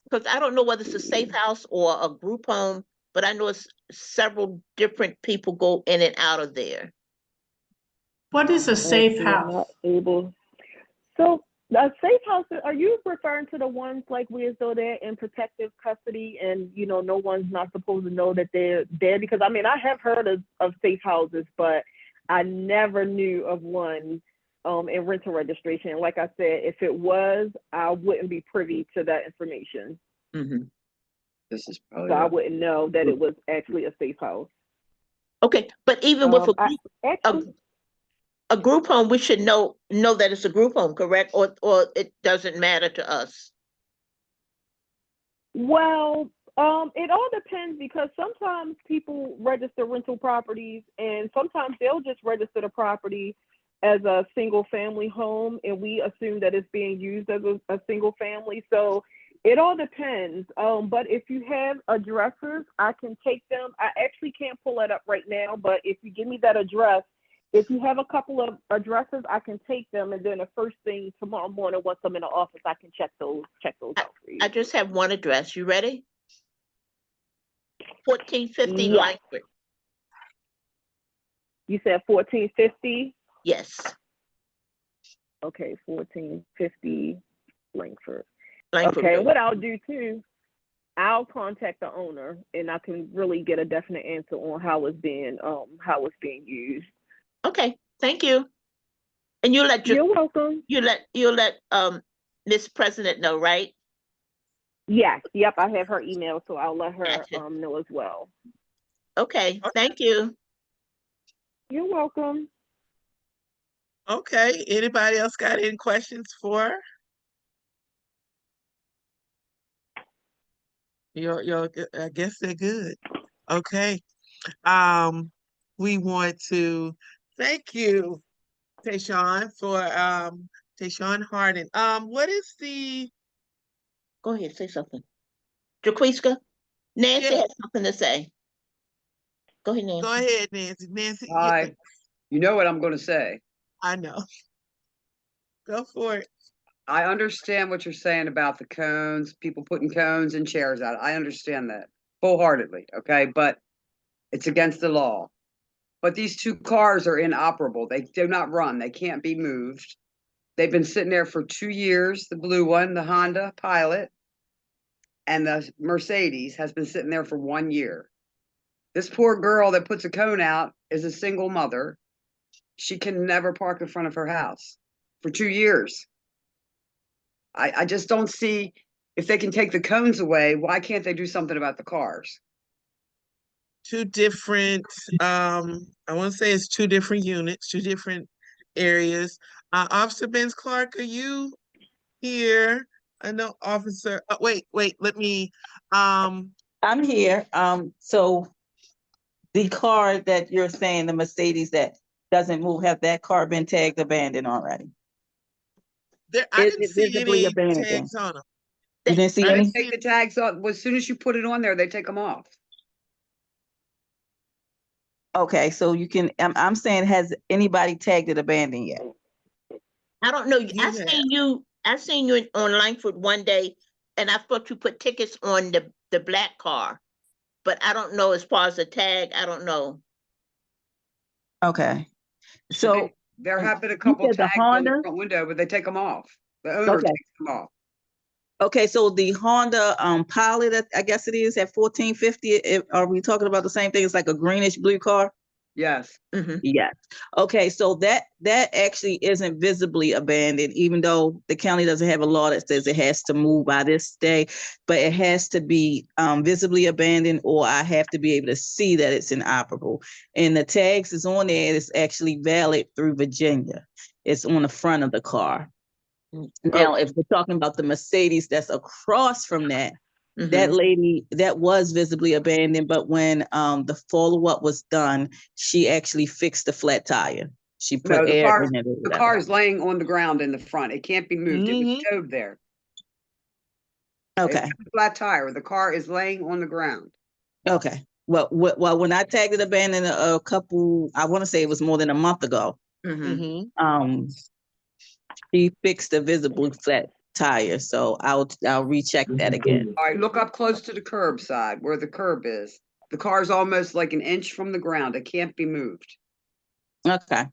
[SPEAKER 9] Because I don't know whether it's a safe house or a group home, but I know it's several different people go in and out of there.
[SPEAKER 6] What is a safe
[SPEAKER 7] Actually, I'm not
[SPEAKER 6] house?
[SPEAKER 7] able. So the safe house, are you referring to the ones like we as though they're in protective custody and no one's not supposed to know that they're there? Because I mean I have heard of safe houses, but I never knew of one in rental registration. Like I said, if it was, I wouldn't be privy to that information.
[SPEAKER 9] Mhm.
[SPEAKER 10] This is
[SPEAKER 7] So
[SPEAKER 10] probably
[SPEAKER 7] I wouldn't know that it was actually a safe house.
[SPEAKER 9] Okay, but even with
[SPEAKER 7] I
[SPEAKER 9] a,
[SPEAKER 7] actually
[SPEAKER 9] a group home, we should know that it's a group home, correct? Or it doesn't matter to us.
[SPEAKER 7] Well, it all depends because sometimes people register rental properties and sometimes they'll just register the property as a single family home and we assume that it's being used as a single family. So it all depends. But if you have addresses, I can take them. I actually can't pull it up right now, but if you give me that address, if you have a couple of addresses, I can take them, and then the first thing tomorrow morning, once I'm in the office, I can check those out for you.
[SPEAKER 9] I just have one address. You ready? 1450
[SPEAKER 7] Yes.
[SPEAKER 9] Langford.
[SPEAKER 7] You said 1450?
[SPEAKER 9] Yes,
[SPEAKER 7] Okay, 1450 Langford.
[SPEAKER 9] Langford
[SPEAKER 7] Okay,
[SPEAKER 9] Road.
[SPEAKER 7] what I'll do too, I'll contact the owner and I can really get a definite answer on how it's being used.
[SPEAKER 9] Okay, thank you. And you let
[SPEAKER 7] You're welcome.
[SPEAKER 9] you'll let Miss President know, right?
[SPEAKER 7] Yes, yep, I have her email, so I'll let her
[SPEAKER 9] Gotcha.
[SPEAKER 7] know as well.
[SPEAKER 9] Okay, thank you.
[SPEAKER 7] You're welcome.
[SPEAKER 1] Okay, anybody else got any questions for her? I guess they're good. Okay. We want to thank you, Tayshawn, for Tayshawn Harden. What is the
[SPEAKER 9] Go ahead, say something. Jaquiska, Nancy
[SPEAKER 1] yeah,
[SPEAKER 9] has something to say. Go ahead,
[SPEAKER 1] go
[SPEAKER 9] Nancy.
[SPEAKER 1] ahead, Nancy. Nancy,
[SPEAKER 10] hi. You know what I'm going to say.
[SPEAKER 1] I know. Go for it.
[SPEAKER 10] I understand what you're saying about the cones, people putting cones and chairs out. I understand that wholeheartedly. Okay, but it's against the law. But these two cars are inoperable. They do not run. They can't be moved. They've been sitting there for 2 years. The blue one, the Honda Pilot, and the Mercedes has been sitting there for 1 year. This poor girl that puts a cone out is a single mother. She can never park in front of her house for 2 years. I just don't see, if they can take the cones away, why can't they do something about the cars?
[SPEAKER 1] Two different, I want to say it's two different units, two different areas. Officer Benz Clark, are you here? I know Officer, wait, let me,
[SPEAKER 11] I'm here. So the car that you're saying, the Mercedes that doesn't move, have that car been tagged abandoned already?
[SPEAKER 1] I
[SPEAKER 11] Is
[SPEAKER 1] didn't
[SPEAKER 11] it
[SPEAKER 1] see
[SPEAKER 11] visibly
[SPEAKER 1] any
[SPEAKER 11] abandoned?
[SPEAKER 1] tags on them.
[SPEAKER 11] You didn't see
[SPEAKER 1] I
[SPEAKER 10] They
[SPEAKER 1] didn't
[SPEAKER 11] any?
[SPEAKER 10] take
[SPEAKER 1] see,
[SPEAKER 10] the tags off. Well, as soon as you put it on there, they take them off.
[SPEAKER 11] Okay, so you can, I'm saying, has anybody tagged it abandoned yet?
[SPEAKER 9] I don't know.
[SPEAKER 1] you have.
[SPEAKER 9] I seen you on Langford one day, and I thought you put tickets on the black car, but I don't know as far as the tag. I don't know.
[SPEAKER 11] Okay, so
[SPEAKER 10] There have been a
[SPEAKER 11] you
[SPEAKER 10] couple
[SPEAKER 11] said the
[SPEAKER 10] tags on the
[SPEAKER 11] Honda?
[SPEAKER 10] front window, but they take them off. The owner
[SPEAKER 11] Okay,
[SPEAKER 10] takes them off.
[SPEAKER 11] okay, so the Honda Pilot, I guess it is at 1450. Are we talking about the same thing? It's like a greenish blue car?
[SPEAKER 10] Yes.
[SPEAKER 9] Hmm.
[SPEAKER 11] Yes. Okay, so that actually isn't visibly abandoned, even though the county doesn't have a law that says it has to move by this day, but it has to be visibly abandoned, or I have to be able to see that it's inoperable. And the tags is on there. It's actually valid through Virginia. It's on the front of the car. Now, if we're talking about the Mercedes that's across from that, that
[SPEAKER 9] Hmm.
[SPEAKER 11] lady, that was visibly abandoned, but when the follow-up was done, she actually fixed the flat tire. She put
[SPEAKER 10] No,
[SPEAKER 11] air in it or
[SPEAKER 10] the
[SPEAKER 11] whatever.
[SPEAKER 10] car is laying on the ground in the front. It can't be moved. It was
[SPEAKER 1] Mhm.
[SPEAKER 10] towed there.
[SPEAKER 11] Okay,
[SPEAKER 10] It's a flat tire. The car is laying on the ground.
[SPEAKER 11] okay. Well, when I tagged it abandoned a couple, I want to say it was more than a month ago,
[SPEAKER 2] Mhm.
[SPEAKER 11] Um, she fixed the visible flat tire, so I'll recheck that again.
[SPEAKER 10] All right, look up close to the curb side where the curb is. The car's almost like an inch from the ground. It can't be moved.
[SPEAKER 11] Okay.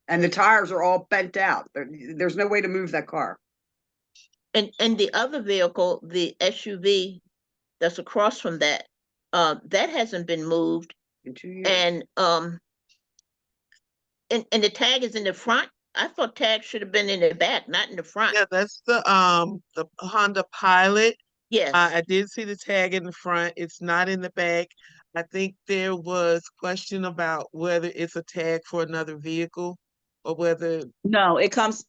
[SPEAKER 10] And the tires are all bent out. There's no way to move that car.
[SPEAKER 9] And the other vehicle, the SUV that's across from that, that hasn't been moved.
[SPEAKER 10] In 2 years.
[SPEAKER 9] And the tag is in the front. I thought tag should have been in the back, not in the front.
[SPEAKER 1] Yeah, that's the Honda Pilot.
[SPEAKER 9] Yes.
[SPEAKER 1] I did see the tag in the front. It's not in the back. I think there was question about whether it's a tag for another vehicle or whether,
[SPEAKER 11] No, it comes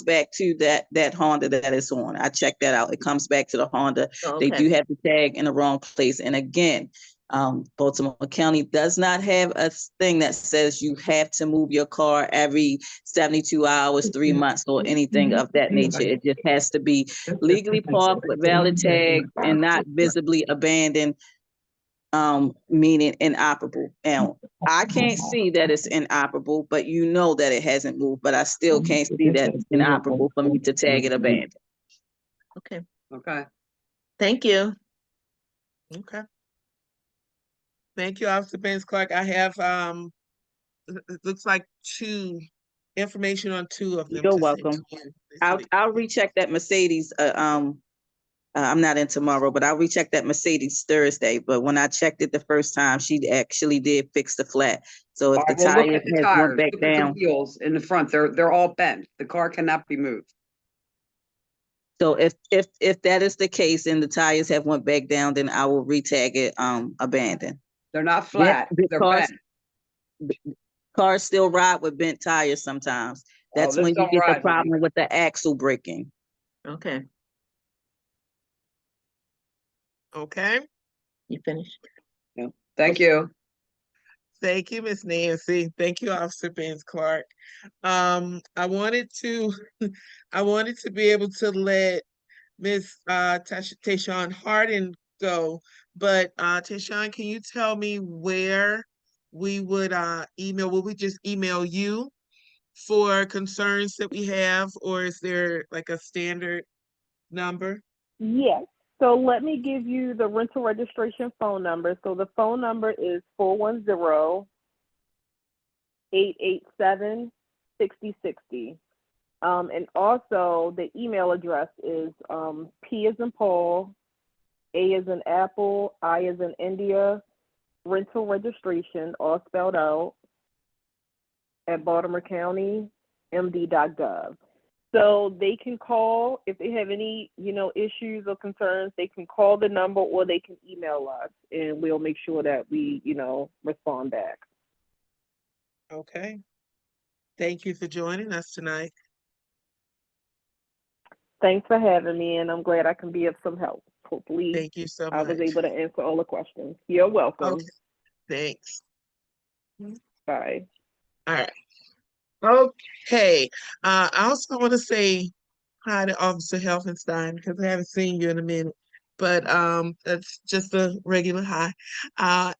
[SPEAKER 11] back to that Honda that it's on. I checked that out. It comes back to the Honda. They do
[SPEAKER 9] Okay.
[SPEAKER 11] have the tag in the wrong place. And again, Baltimore County does not have a thing that says you have to move your car every 72 hours, 3 months, or anything of that nature. It just has to be legally parked with valid tag and not visibly abandoned, meaning inoperable. And I can't see that it's inoperable, but you know that it hasn't moved, but I still can't see that it's inoperable for me to tag it abandoned.
[SPEAKER 9] Okay.
[SPEAKER 10] Okay.
[SPEAKER 9] Thank you.
[SPEAKER 1] okay. Thank you, Officer Benz Clark. I have, it looks like information on two of them
[SPEAKER 11] You're
[SPEAKER 1] to send
[SPEAKER 11] welcome.
[SPEAKER 1] to you.
[SPEAKER 11] I'll recheck that Mercedes. I'm not in tomorrow, but I'll recheck that Mercedes Thursday. But when I checked it the first time, she actually did fix the flat. So if
[SPEAKER 10] All
[SPEAKER 11] the
[SPEAKER 10] right, well, look
[SPEAKER 11] tire
[SPEAKER 10] at the
[SPEAKER 11] has went
[SPEAKER 10] tires.
[SPEAKER 11] back
[SPEAKER 10] Look at the
[SPEAKER 11] down,
[SPEAKER 10] wheels in the front. They're all bent. The car cannot be moved.
[SPEAKER 11] so if that is the case and the tires have went back down, then I will retag it abandoned.
[SPEAKER 10] They're not flat. They're
[SPEAKER 11] Because
[SPEAKER 10] bent.
[SPEAKER 11] cars still ride with bent tires sometimes. That's
[SPEAKER 10] this
[SPEAKER 11] when you
[SPEAKER 10] don't
[SPEAKER 11] get the
[SPEAKER 10] ride,
[SPEAKER 11] problem with the axle breaking.
[SPEAKER 9] Okay.
[SPEAKER 1] Okay.
[SPEAKER 9] You finished?
[SPEAKER 10] Thank you.
[SPEAKER 1] Thank you, Miss Nancy. Thank you, Officer Benz Clark. I wanted to be able to let Miss Tayshawn Harden go, but Tayshawn, can you tell me where we would email? Will we just email you for concerns that we have, or is there like a standard number?
[SPEAKER 7] Yes. So let me give you the rental registration phone number. So the phone number is 410-887-6060. And also the email address is P as in Paul, A as in Apple, I as in India, rental registration, all spelled out, at baltimorecounty.md.gov. So they can call if they have any, issues or concerns. They can call the number or they can email us, and we'll make sure that we, respond back.
[SPEAKER 1] Okay. Thank you for joining us tonight.
[SPEAKER 7] Thanks for having me, and I'm glad I can be of some help. Hopefully,
[SPEAKER 1] Thank you so
[SPEAKER 7] I was
[SPEAKER 1] much.
[SPEAKER 7] able to answer all the questions. You're welcome.
[SPEAKER 1] Okay. Thanks.
[SPEAKER 7] Bye.
[SPEAKER 1] All right. Okay. I also want to say hi to Officer Helfenstein because I haven't seen you in a minute, but that's just a regular hi.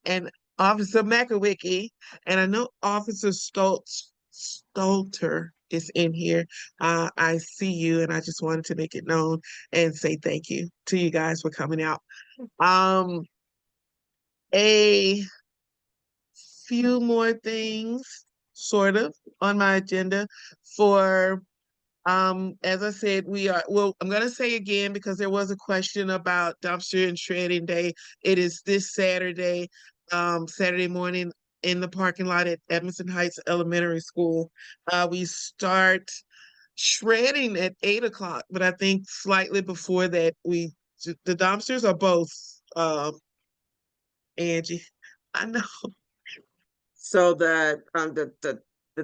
[SPEAKER 1] And Officer Makowicki, and I know Officer Stolter is in here. I see you, and I just wanted to make it known and say thank you to you guys for coming out. A few more things sort of on my agenda for as I said, I'm gonna say again because there was a question about dumpster and shredding day. It is this Saturday, Saturday morning in the parking lot at Edmondson Heights Elementary School. We start shredding at 8 o'clock, but I think slightly before that the dumpsters are both Angie. I know.
[SPEAKER 2] So the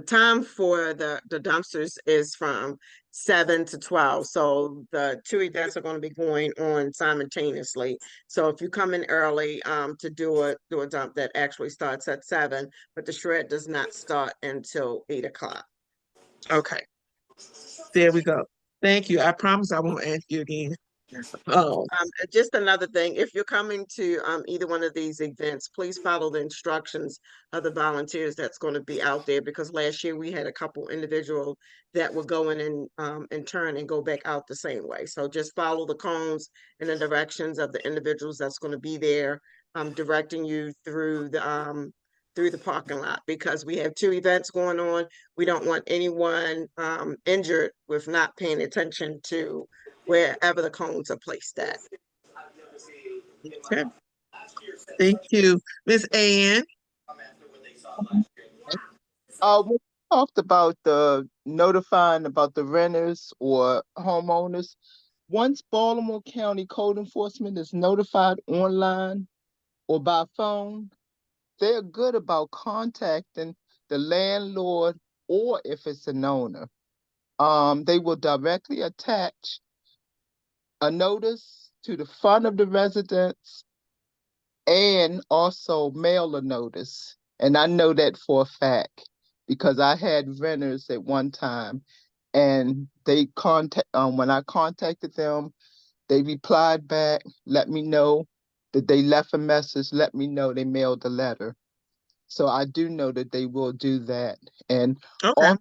[SPEAKER 2] time for the dumpsters is from 7 to 12. So the two events are going to be going on simultaneously. So if you come in early to do a dump, that actually starts at 7, but the shred does not start until 8 o'clock.
[SPEAKER 1] Okay. There we go. Thank you. I promise I won't ask you again. Oh,
[SPEAKER 2] Just another thing, if you're coming to either one of these events, please follow the instructions of the volunteers that's going to be out there, because last year we had a couple individual that were going in turn and go back out the same way. So just follow the cones and the directions of the individuals that's going to be there, directing you through the parking lot, because we have 2 events going on. We don't want anyone injured with not paying attention to wherever the cones are placed at.
[SPEAKER 1] okay. Thank you. Miss Ann.
[SPEAKER 12] We talked about the notifying about the renters or homeowners. Once Baltimore County Code Enforcement is notified online or by phone, they're good about contacting the landlord, or if it's an owner, they will directly attach a notice to the front of the residence and also mail a notice. And I know that for a fact because I had renters at one time, and they when I contacted them, they replied back, let me know that they left a message, let me know they mailed a letter. So I do know that they will do that. And
[SPEAKER 1] Okay.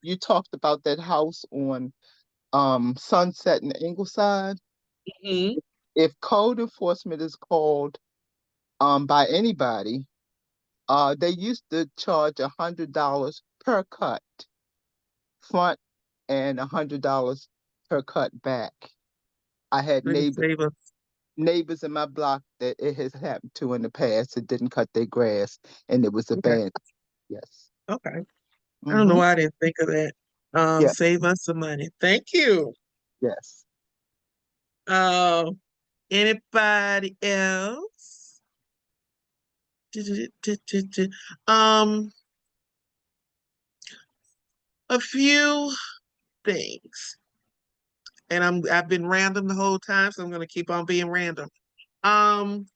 [SPEAKER 12] you talked about that house on Sunset and Ingleside.
[SPEAKER 1] Mhm.
[SPEAKER 12] If code enforcement is called by anybody, they used to charge $100 per cut front and $100 per cut back. I had
[SPEAKER 1] Pretty favor.
[SPEAKER 12] neighbors in my block that it has happened to in the past. It didn't cut their grass and it was
[SPEAKER 1] Okay.
[SPEAKER 12] abandoned. Yes.
[SPEAKER 1] Okay. I don't know why I didn't think of that.
[SPEAKER 12] Yeah.
[SPEAKER 1] Save us some money. Thank you.
[SPEAKER 12] Yes.
[SPEAKER 1] Anybody else? Um, a few things. And I've been random the whole time, so I'm gonna keep on being random. Um,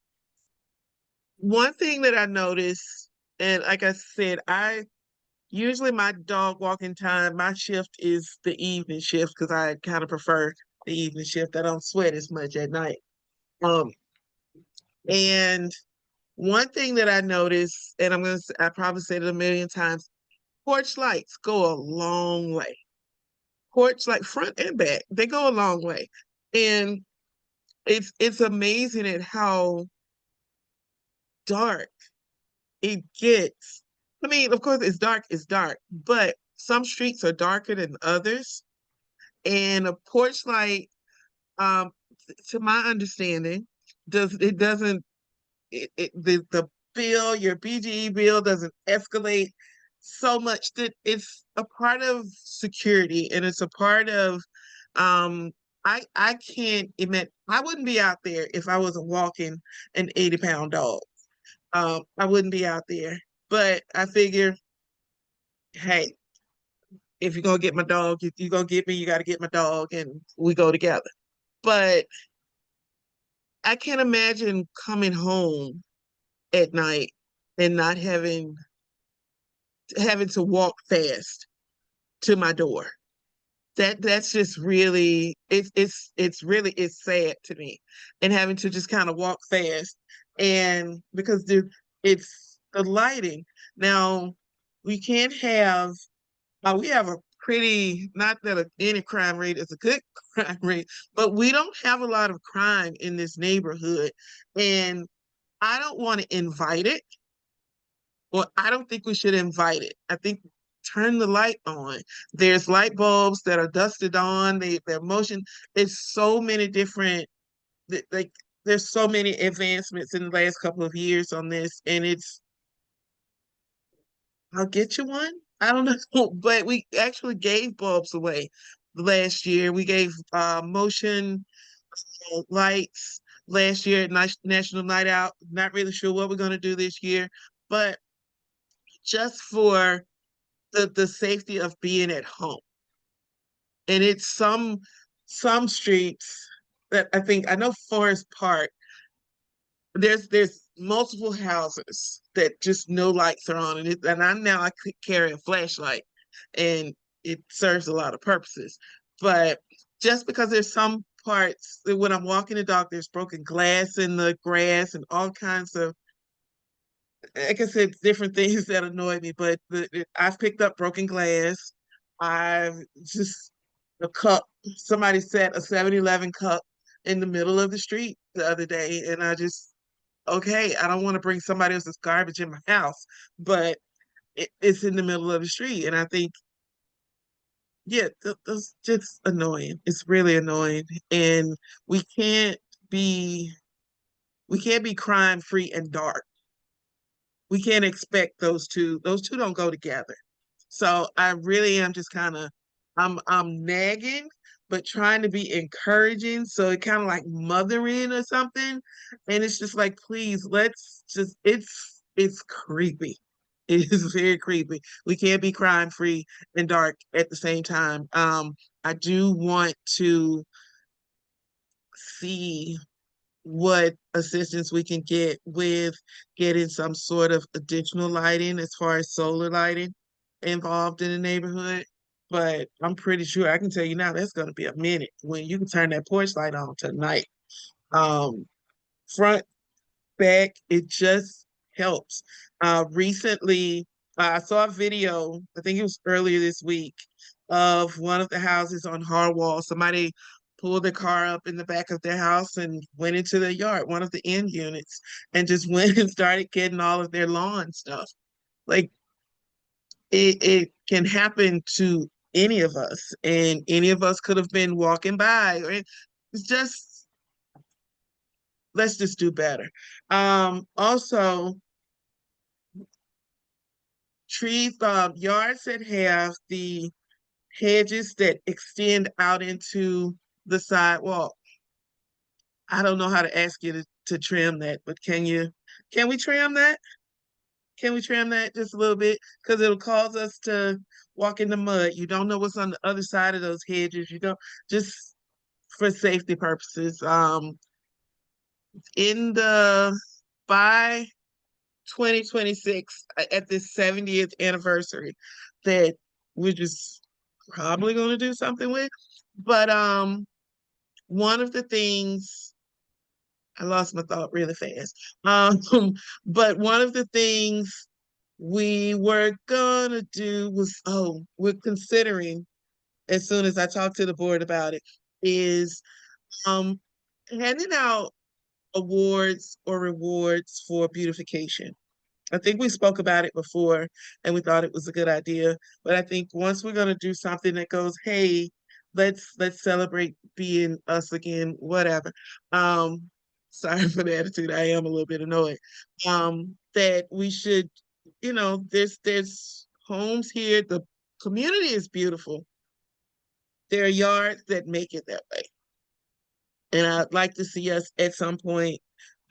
[SPEAKER 1] one thing that I noticed, and like I said, I usually my dog walking time, my shift is the evening shift because I kind of prefer the evening shift. I don't sweat as much at night. Um, and one thing that I noticed, and I probably said it a million times, porch lights go a long way. Porch light front and back, they go a long way. And it's amazing at how dark it gets. I mean, of course, it's dark, but some streets are darker than others. And a porch light, um, to my understanding, doesn't the bill, your BGE bill doesn't escalate so much that it's a part of security and it's a part of um I can't admit I wouldn't be out there if I wasn't walking an 80-pound dog. I wouldn't be out there. But I figure, hey, if you're gonna get my dog, if you're gonna get me, you gotta get my dog and we go together. But I can't imagine coming home at night and not having to walk fast to my door. That's just really it's sad to me, and having to just kind of walk fast, and because it's the lighting. Now we can't have we have a pretty, not that any crime rate is a good crime rate, but we don't have a lot of crime in this neighborhood, and I don't want to invite it. Well, I don't think we should invite it. I think turn the light on. There's light bulbs that are dusted on. They're motion. There's so many different like there's so many advancements in the last couple of years on this, and I'll get you one. I don't know, but we actually gave bulbs away last year. We gave motion lights last year at National Night Out. Not really sure what we're going to do this year, but just for the safety of being at home. And it's some streets that I know Forest Park, there's multiple houses that just no lights are on, and I could carry a flashlight and it serves a lot of purposes. But just because there's some parts when I'm walking the dog, there's broken glass in the grass and all kinds of, like I said, different things that annoy me. But I've picked up broken glass. I've just a cup. Somebody set a 7-Eleven cup in the middle of the street the other day, and I just, okay, I don't want to bring somebody else's garbage in my house, but it's in the middle of the street, and I think, yeah, that's just annoying. It's really annoying, and we can't be we can't be crime free and dark. We can't expect those two. Those two don't go together. So I really am just kind of, I'm nagging, but trying to be encouraging. So it kind of like mothering or something. And it's just like, please, let's just, it's creepy. It is very creepy. We can't be crime free and dark at the same time. I do want to see what assistance we can get with getting some sort of additional lighting as far as solar lighting involved in the neighborhood. But I'm pretty sure I can tell you now that's going to be a minute when you can turn that porch light on tonight. Front, back, it just helps. Recently, I saw a video, I think it was earlier this week, of one of the houses on Harwell. Somebody pulled their car up in the back of their house and went into their yard, one of the end units, and just went and started getting all of their lawn stuff. Like it can happen to any of us, and any of us could have been walking by, or it's just, let's just do better. Also, trees, yards that have the hedges that extend out into the sidewalk. I don't know how to ask you to trim that, but can we trim that? Can we trim that just a little bit? Because it'll cause us to walk in the mud. You don't know what's on the other side of those hedges. You don't, just for safety purposes. In the by 2026, at this 70th anniversary, that we're just probably going to do something with. But one of the things, I lost my thought really fast. But one of the things we were gonna do was, oh, we're considering, as soon as I talk to the board about it, is um handing out awards or rewards for beautification. I think we spoke about it before and we thought it was a good idea. But I think once we're gonna do something that goes, hey, let's celebrate being us again, whatever. Um, sorry for the attitude. I am a little bit annoyed. That we should, there's homes here. The community is beautiful. There are yards that make it that way. And I'd like to see us at some point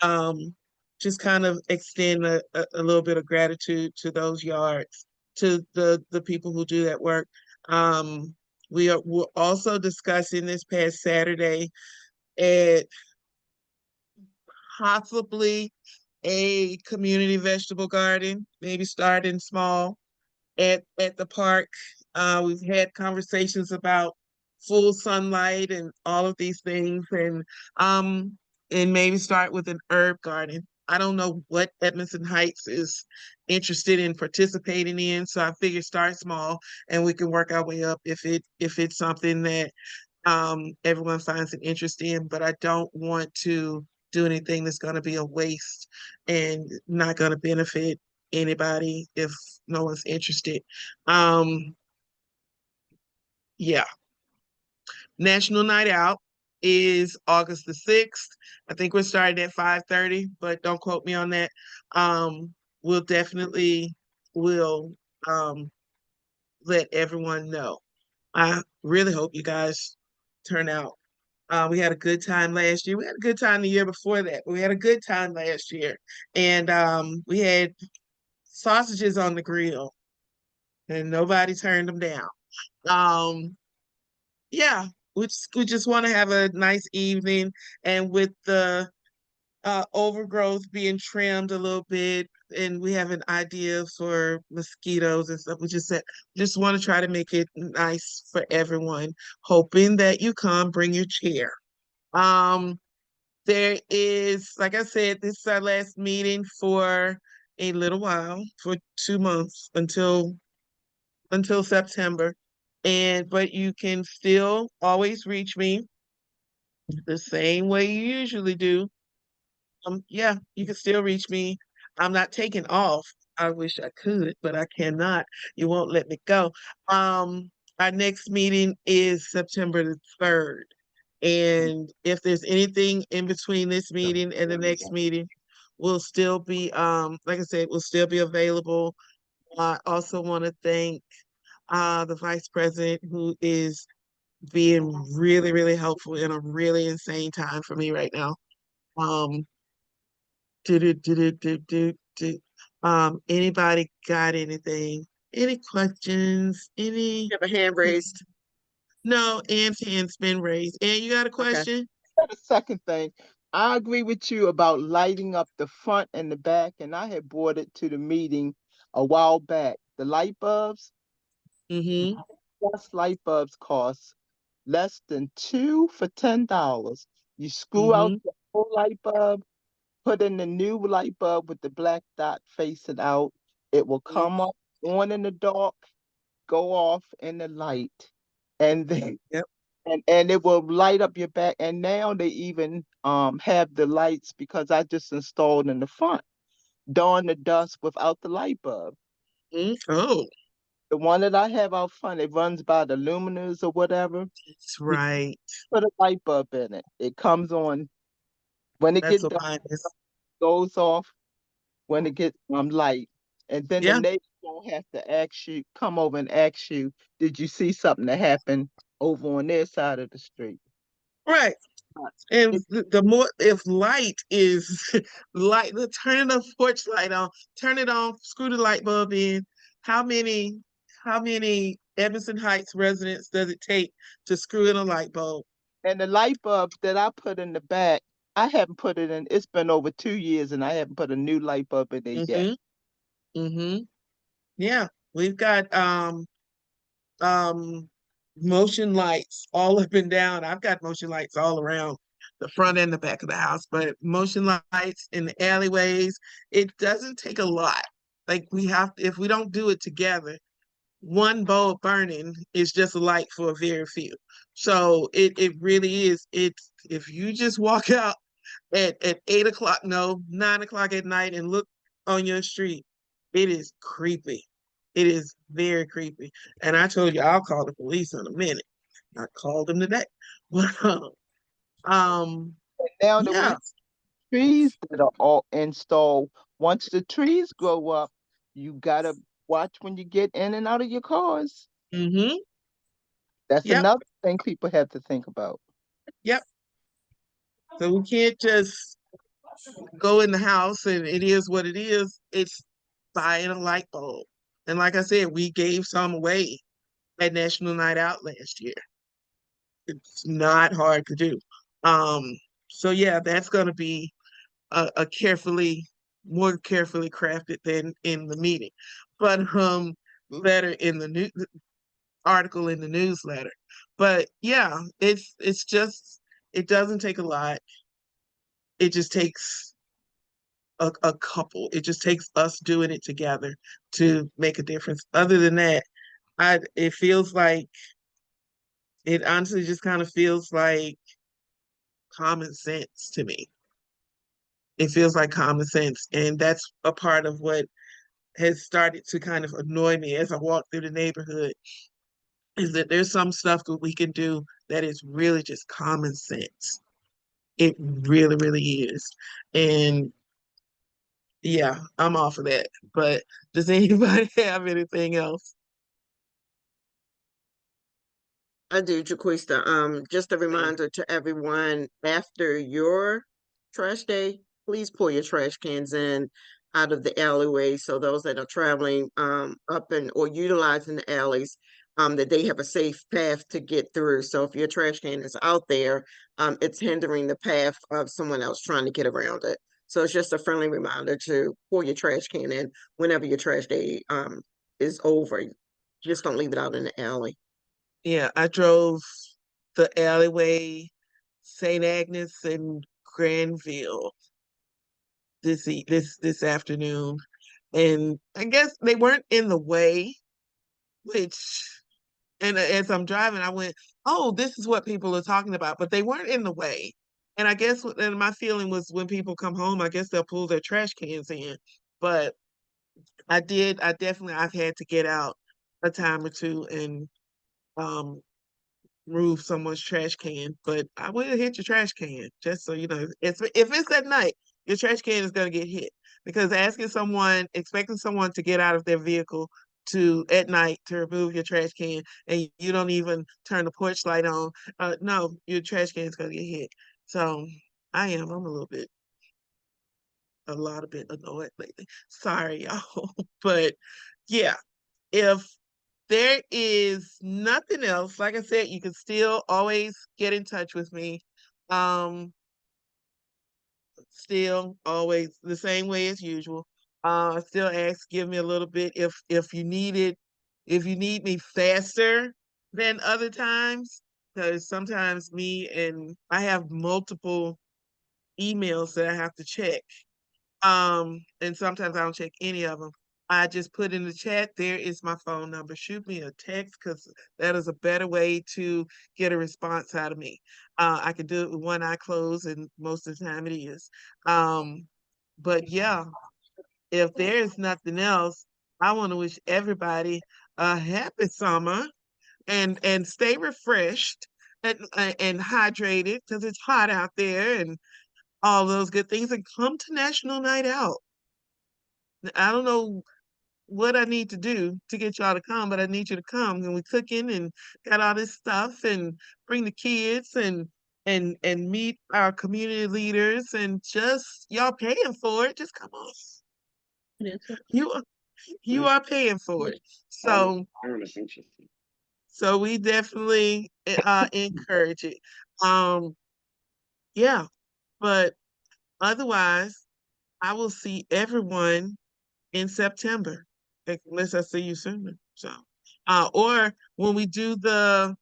[SPEAKER 1] um, just kind of extend a little bit of gratitude to those yards, to the people who do that work. We're also discussing this past Saturday at possibly a community vegetable garden, maybe starting small at the park. We've had conversations about full sunlight and all of these things, and maybe start with an herb garden. I don't know what Edmondson Heights is interested in participating in, so I figure start small and we can work our way up if it's something that everyone finds an interest in. But I don't want to do anything that's going to be a waste and not going to benefit anybody if no one's interested. Um, yeah. National Night Out is August the 6th. I think we're starting at 5:30, but don't quote me on that. We'll definitely will let everyone know. I really hope you guys turn out. We had a good time last year. We had a good time the year before that, but we had a good time last year. And we had sausages on the grill and nobody turned them down. Um, yeah, we just want to have a nice evening, and with the overgrowth being trimmed a little bit, and we have an idea for mosquitoes and stuff. We just want to try to make it nice for everyone, hoping that you come, bring your chair. There is, like I said, this is our last meeting for a little while, for 2 months until September. But you can still always reach me the same way you usually do. Yeah, you can still reach me. I'm not taking off. I wish I could, but I cannot. You won't let me go. Our next meeting is September the 3rd. And if there's anything in between this meeting and the next meeting, we'll still be, like I said, we'll still be available. I also want to thank the vice president who is being really, really helpful in a really insane time for me right now. Um, do, do, do, do, do, do, do. Anybody got anything? Any questions? Any?
[SPEAKER 2] You have a hand raised.
[SPEAKER 1] No, Ann's hand's been raised. And you got a question?
[SPEAKER 12] The second thing, I agree with you about lighting up the front and the back, and I had brought it to the meeting a while back. The light bulbs,
[SPEAKER 1] Mm-hmm.
[SPEAKER 12] plus light bulbs cost less than two for $10. You screw out
[SPEAKER 1] Mm-hmm.
[SPEAKER 12] the whole light bulb, put in the new light bulb with the black dot facing out. It will come up on in the dark, go off in the light, and then
[SPEAKER 1] Yep.
[SPEAKER 12] and it will light up your back. And now they even have the lights because I just installed in the front dawn to dusk without the light bulb.
[SPEAKER 1] Oh,
[SPEAKER 12] The one that I have out front, it runs by the luminous or whatever.
[SPEAKER 1] that's right.
[SPEAKER 12] Put a light bulb in it. It comes on when it
[SPEAKER 1] That's
[SPEAKER 12] get
[SPEAKER 1] what
[SPEAKER 12] dark,
[SPEAKER 1] mine is.
[SPEAKER 12] goes off when it gets light. And then the
[SPEAKER 1] Yeah.
[SPEAKER 12] neighbor don't have to come over and ask you, did you see something that happened over on their side of the street?
[SPEAKER 1] Right. And
[SPEAKER 12] It-
[SPEAKER 1] the more, if light is light, turning the porch light on, turn it on, screw the light bulb in. How many, how many Edmondson Heights residents does it take to screw in a light bulb?
[SPEAKER 12] And the light bulb that I put in the back, I haven't put it in, it's been over 2 years and I haven't put a new light bulb in there yet.
[SPEAKER 1] Mm-hmm. Mm-hmm. Yeah. We've got um motion lights all up and down. I've got motion lights all around the front and the back of the house, but motion lights in the alleyways, it doesn't take a lot. Like we have to, if we don't do it together, one bulb burning is just a light for a very few. So it really is. It's if you just walk out at 8 o'clock, no, 9 o'clock at night and look on your street, it is creepy. It is very creepy. And I told you I'll call the police in a minute. I called them today. um,
[SPEAKER 12] Now that we
[SPEAKER 1] yeah.
[SPEAKER 12] have trees that are all installed, once the trees grow up, you gotta watch when you get in and out of your cars.
[SPEAKER 1] Mm-hmm.
[SPEAKER 12] That's
[SPEAKER 1] Yep.
[SPEAKER 12] another thing people have to think about.
[SPEAKER 1] Yep. So we can't just go in the house and it is what it is. It's buying a light bulb. And like I said, we gave some away at National Night Out last year. It's not hard to do. Um, so yeah, that's gonna be a more carefully crafted than in the meeting. But letter in the new article in the newsletter. But yeah, it's just it doesn't take a lot. It just takes a couple. It just takes us doing it together to make a difference. Other than that, it feels like it honestly just kind of feels like common sense to me. It feels like common sense. And that's a part of what has started to kind of annoy me as I walk through the neighborhood is that there's some stuff that we can do that is really just common sense. It really, really is. And yeah, I'm off of that. But does anybody have anything else?
[SPEAKER 2] I do, Jaquista. Just a reminder to everyone, after your trash day, please pull your trash cans in out of the alleyway. So those that are traveling up and or utilizing the alleys, that they have a safe path to get through. So if your trash can is out there, it's hindering the path of someone else trying to get around it. So it's just a friendly reminder to pull your trash can in whenever your trash day is over. Just don't leave it out in the alley.
[SPEAKER 1] Yeah, I drove the alleyway St. Agnes and Granville this afternoon. And I guess they weren't in the way, which, and as I'm driving, I went, oh, this is what people are talking about, but they weren't in the way. And I guess and my feeling was when people come home, I guess they'll pull their trash cans in. But I've had to get out a time or two and um move someone's trash can, but I will hit your trash can, just so you know. If it's at night, your trash can is gonna get hit, because expecting someone to get out of their vehicle at night to remove your trash can, and you don't even turn the porch light on, no, your trash can is gonna get hit. So I'm a lot of bit annoyed lately. Sorry, y'all. But yeah, if there is nothing else, like I said, you can still always get in touch with me. Still always the same way as usual. Still give me a little bit if you need me faster than other times, because sometimes I have multiple emails that I have to check. And sometimes I don't check any of them. I just put in the chat, there is my phone number. Shoot me a text, because that is a better way to get a response out of me. I can do it with one eye closed, and most of the time it is. But yeah, if there is nothing else, I want to wish everybody a happy summer, and stay refreshed and hydrated, because it's hot out there, and all those good things, and come to National Night Out. I don't know what I need to do to get y'all to come, but I need you to come. And we cooking and got all this stuff, and bring the kids and meet our community leaders, and just y'all paying for it. Just come on. You are paying for it. So we definitely encourage it. Yeah, but otherwise, I will see everyone in September, unless I see you sooner. So, or when we do the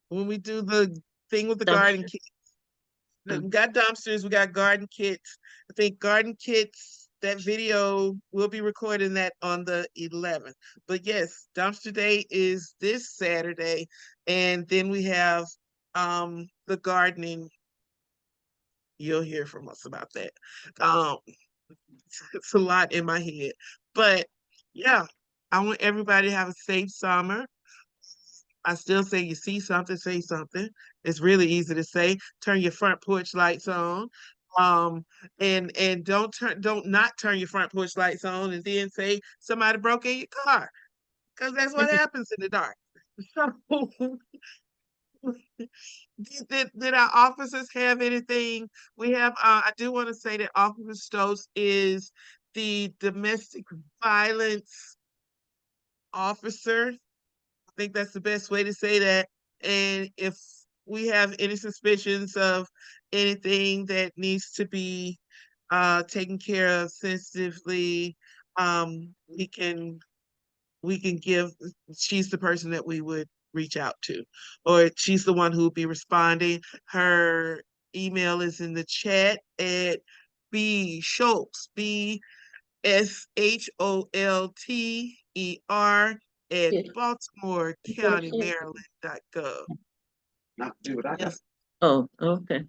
[SPEAKER 1] thing with the garden kits, we got dumpsters, we got garden kits. I think garden kits, that video, will be recording that on the 11th. But yes, dumpster day is this Saturday, and then we have the gardening. You'll hear from us about that. Um, it's a lot in my head, but yeah, I want everybody to have a safe summer. I still say, you see something, say something. It's really easy to say. Turn your front porch lights on. And don't not turn your front porch lights on and then say somebody broke in your car, because that's what happens in the dark. Did our officers have anything? We have, I do want to say that Officer Stokes is the domestic violence officer. I think that's the best way to say that. And if we have any suspicions of anything that needs to be taken care of sensitively, we can give, she's the person that we would reach out to, or she's the one who will be responding. Her email is in the chat at Schultz, BSHOLTER at Baltimore County, Maryland.gov.
[SPEAKER 9] Oh, okay.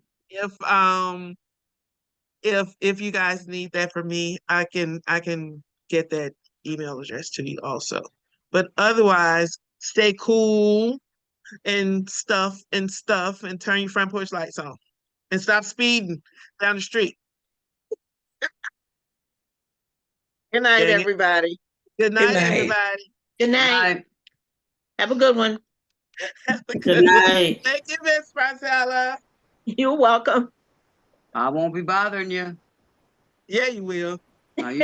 [SPEAKER 1] If you guys need that from me, I can get that email address to you also. But otherwise, stay cool and turn your front porch lights on, and stop speeding down the street.
[SPEAKER 2] Good night,
[SPEAKER 1] Dang it.
[SPEAKER 2] everybody.
[SPEAKER 1] Good night,
[SPEAKER 5] night.
[SPEAKER 1] everybody.
[SPEAKER 9] Good night. Have a good one.
[SPEAKER 1] Good night. Thank you, Miss Marcella.
[SPEAKER 9] You're welcome.
[SPEAKER 10] I won't be bothering you.
[SPEAKER 1] Yeah, you will.
[SPEAKER 10] You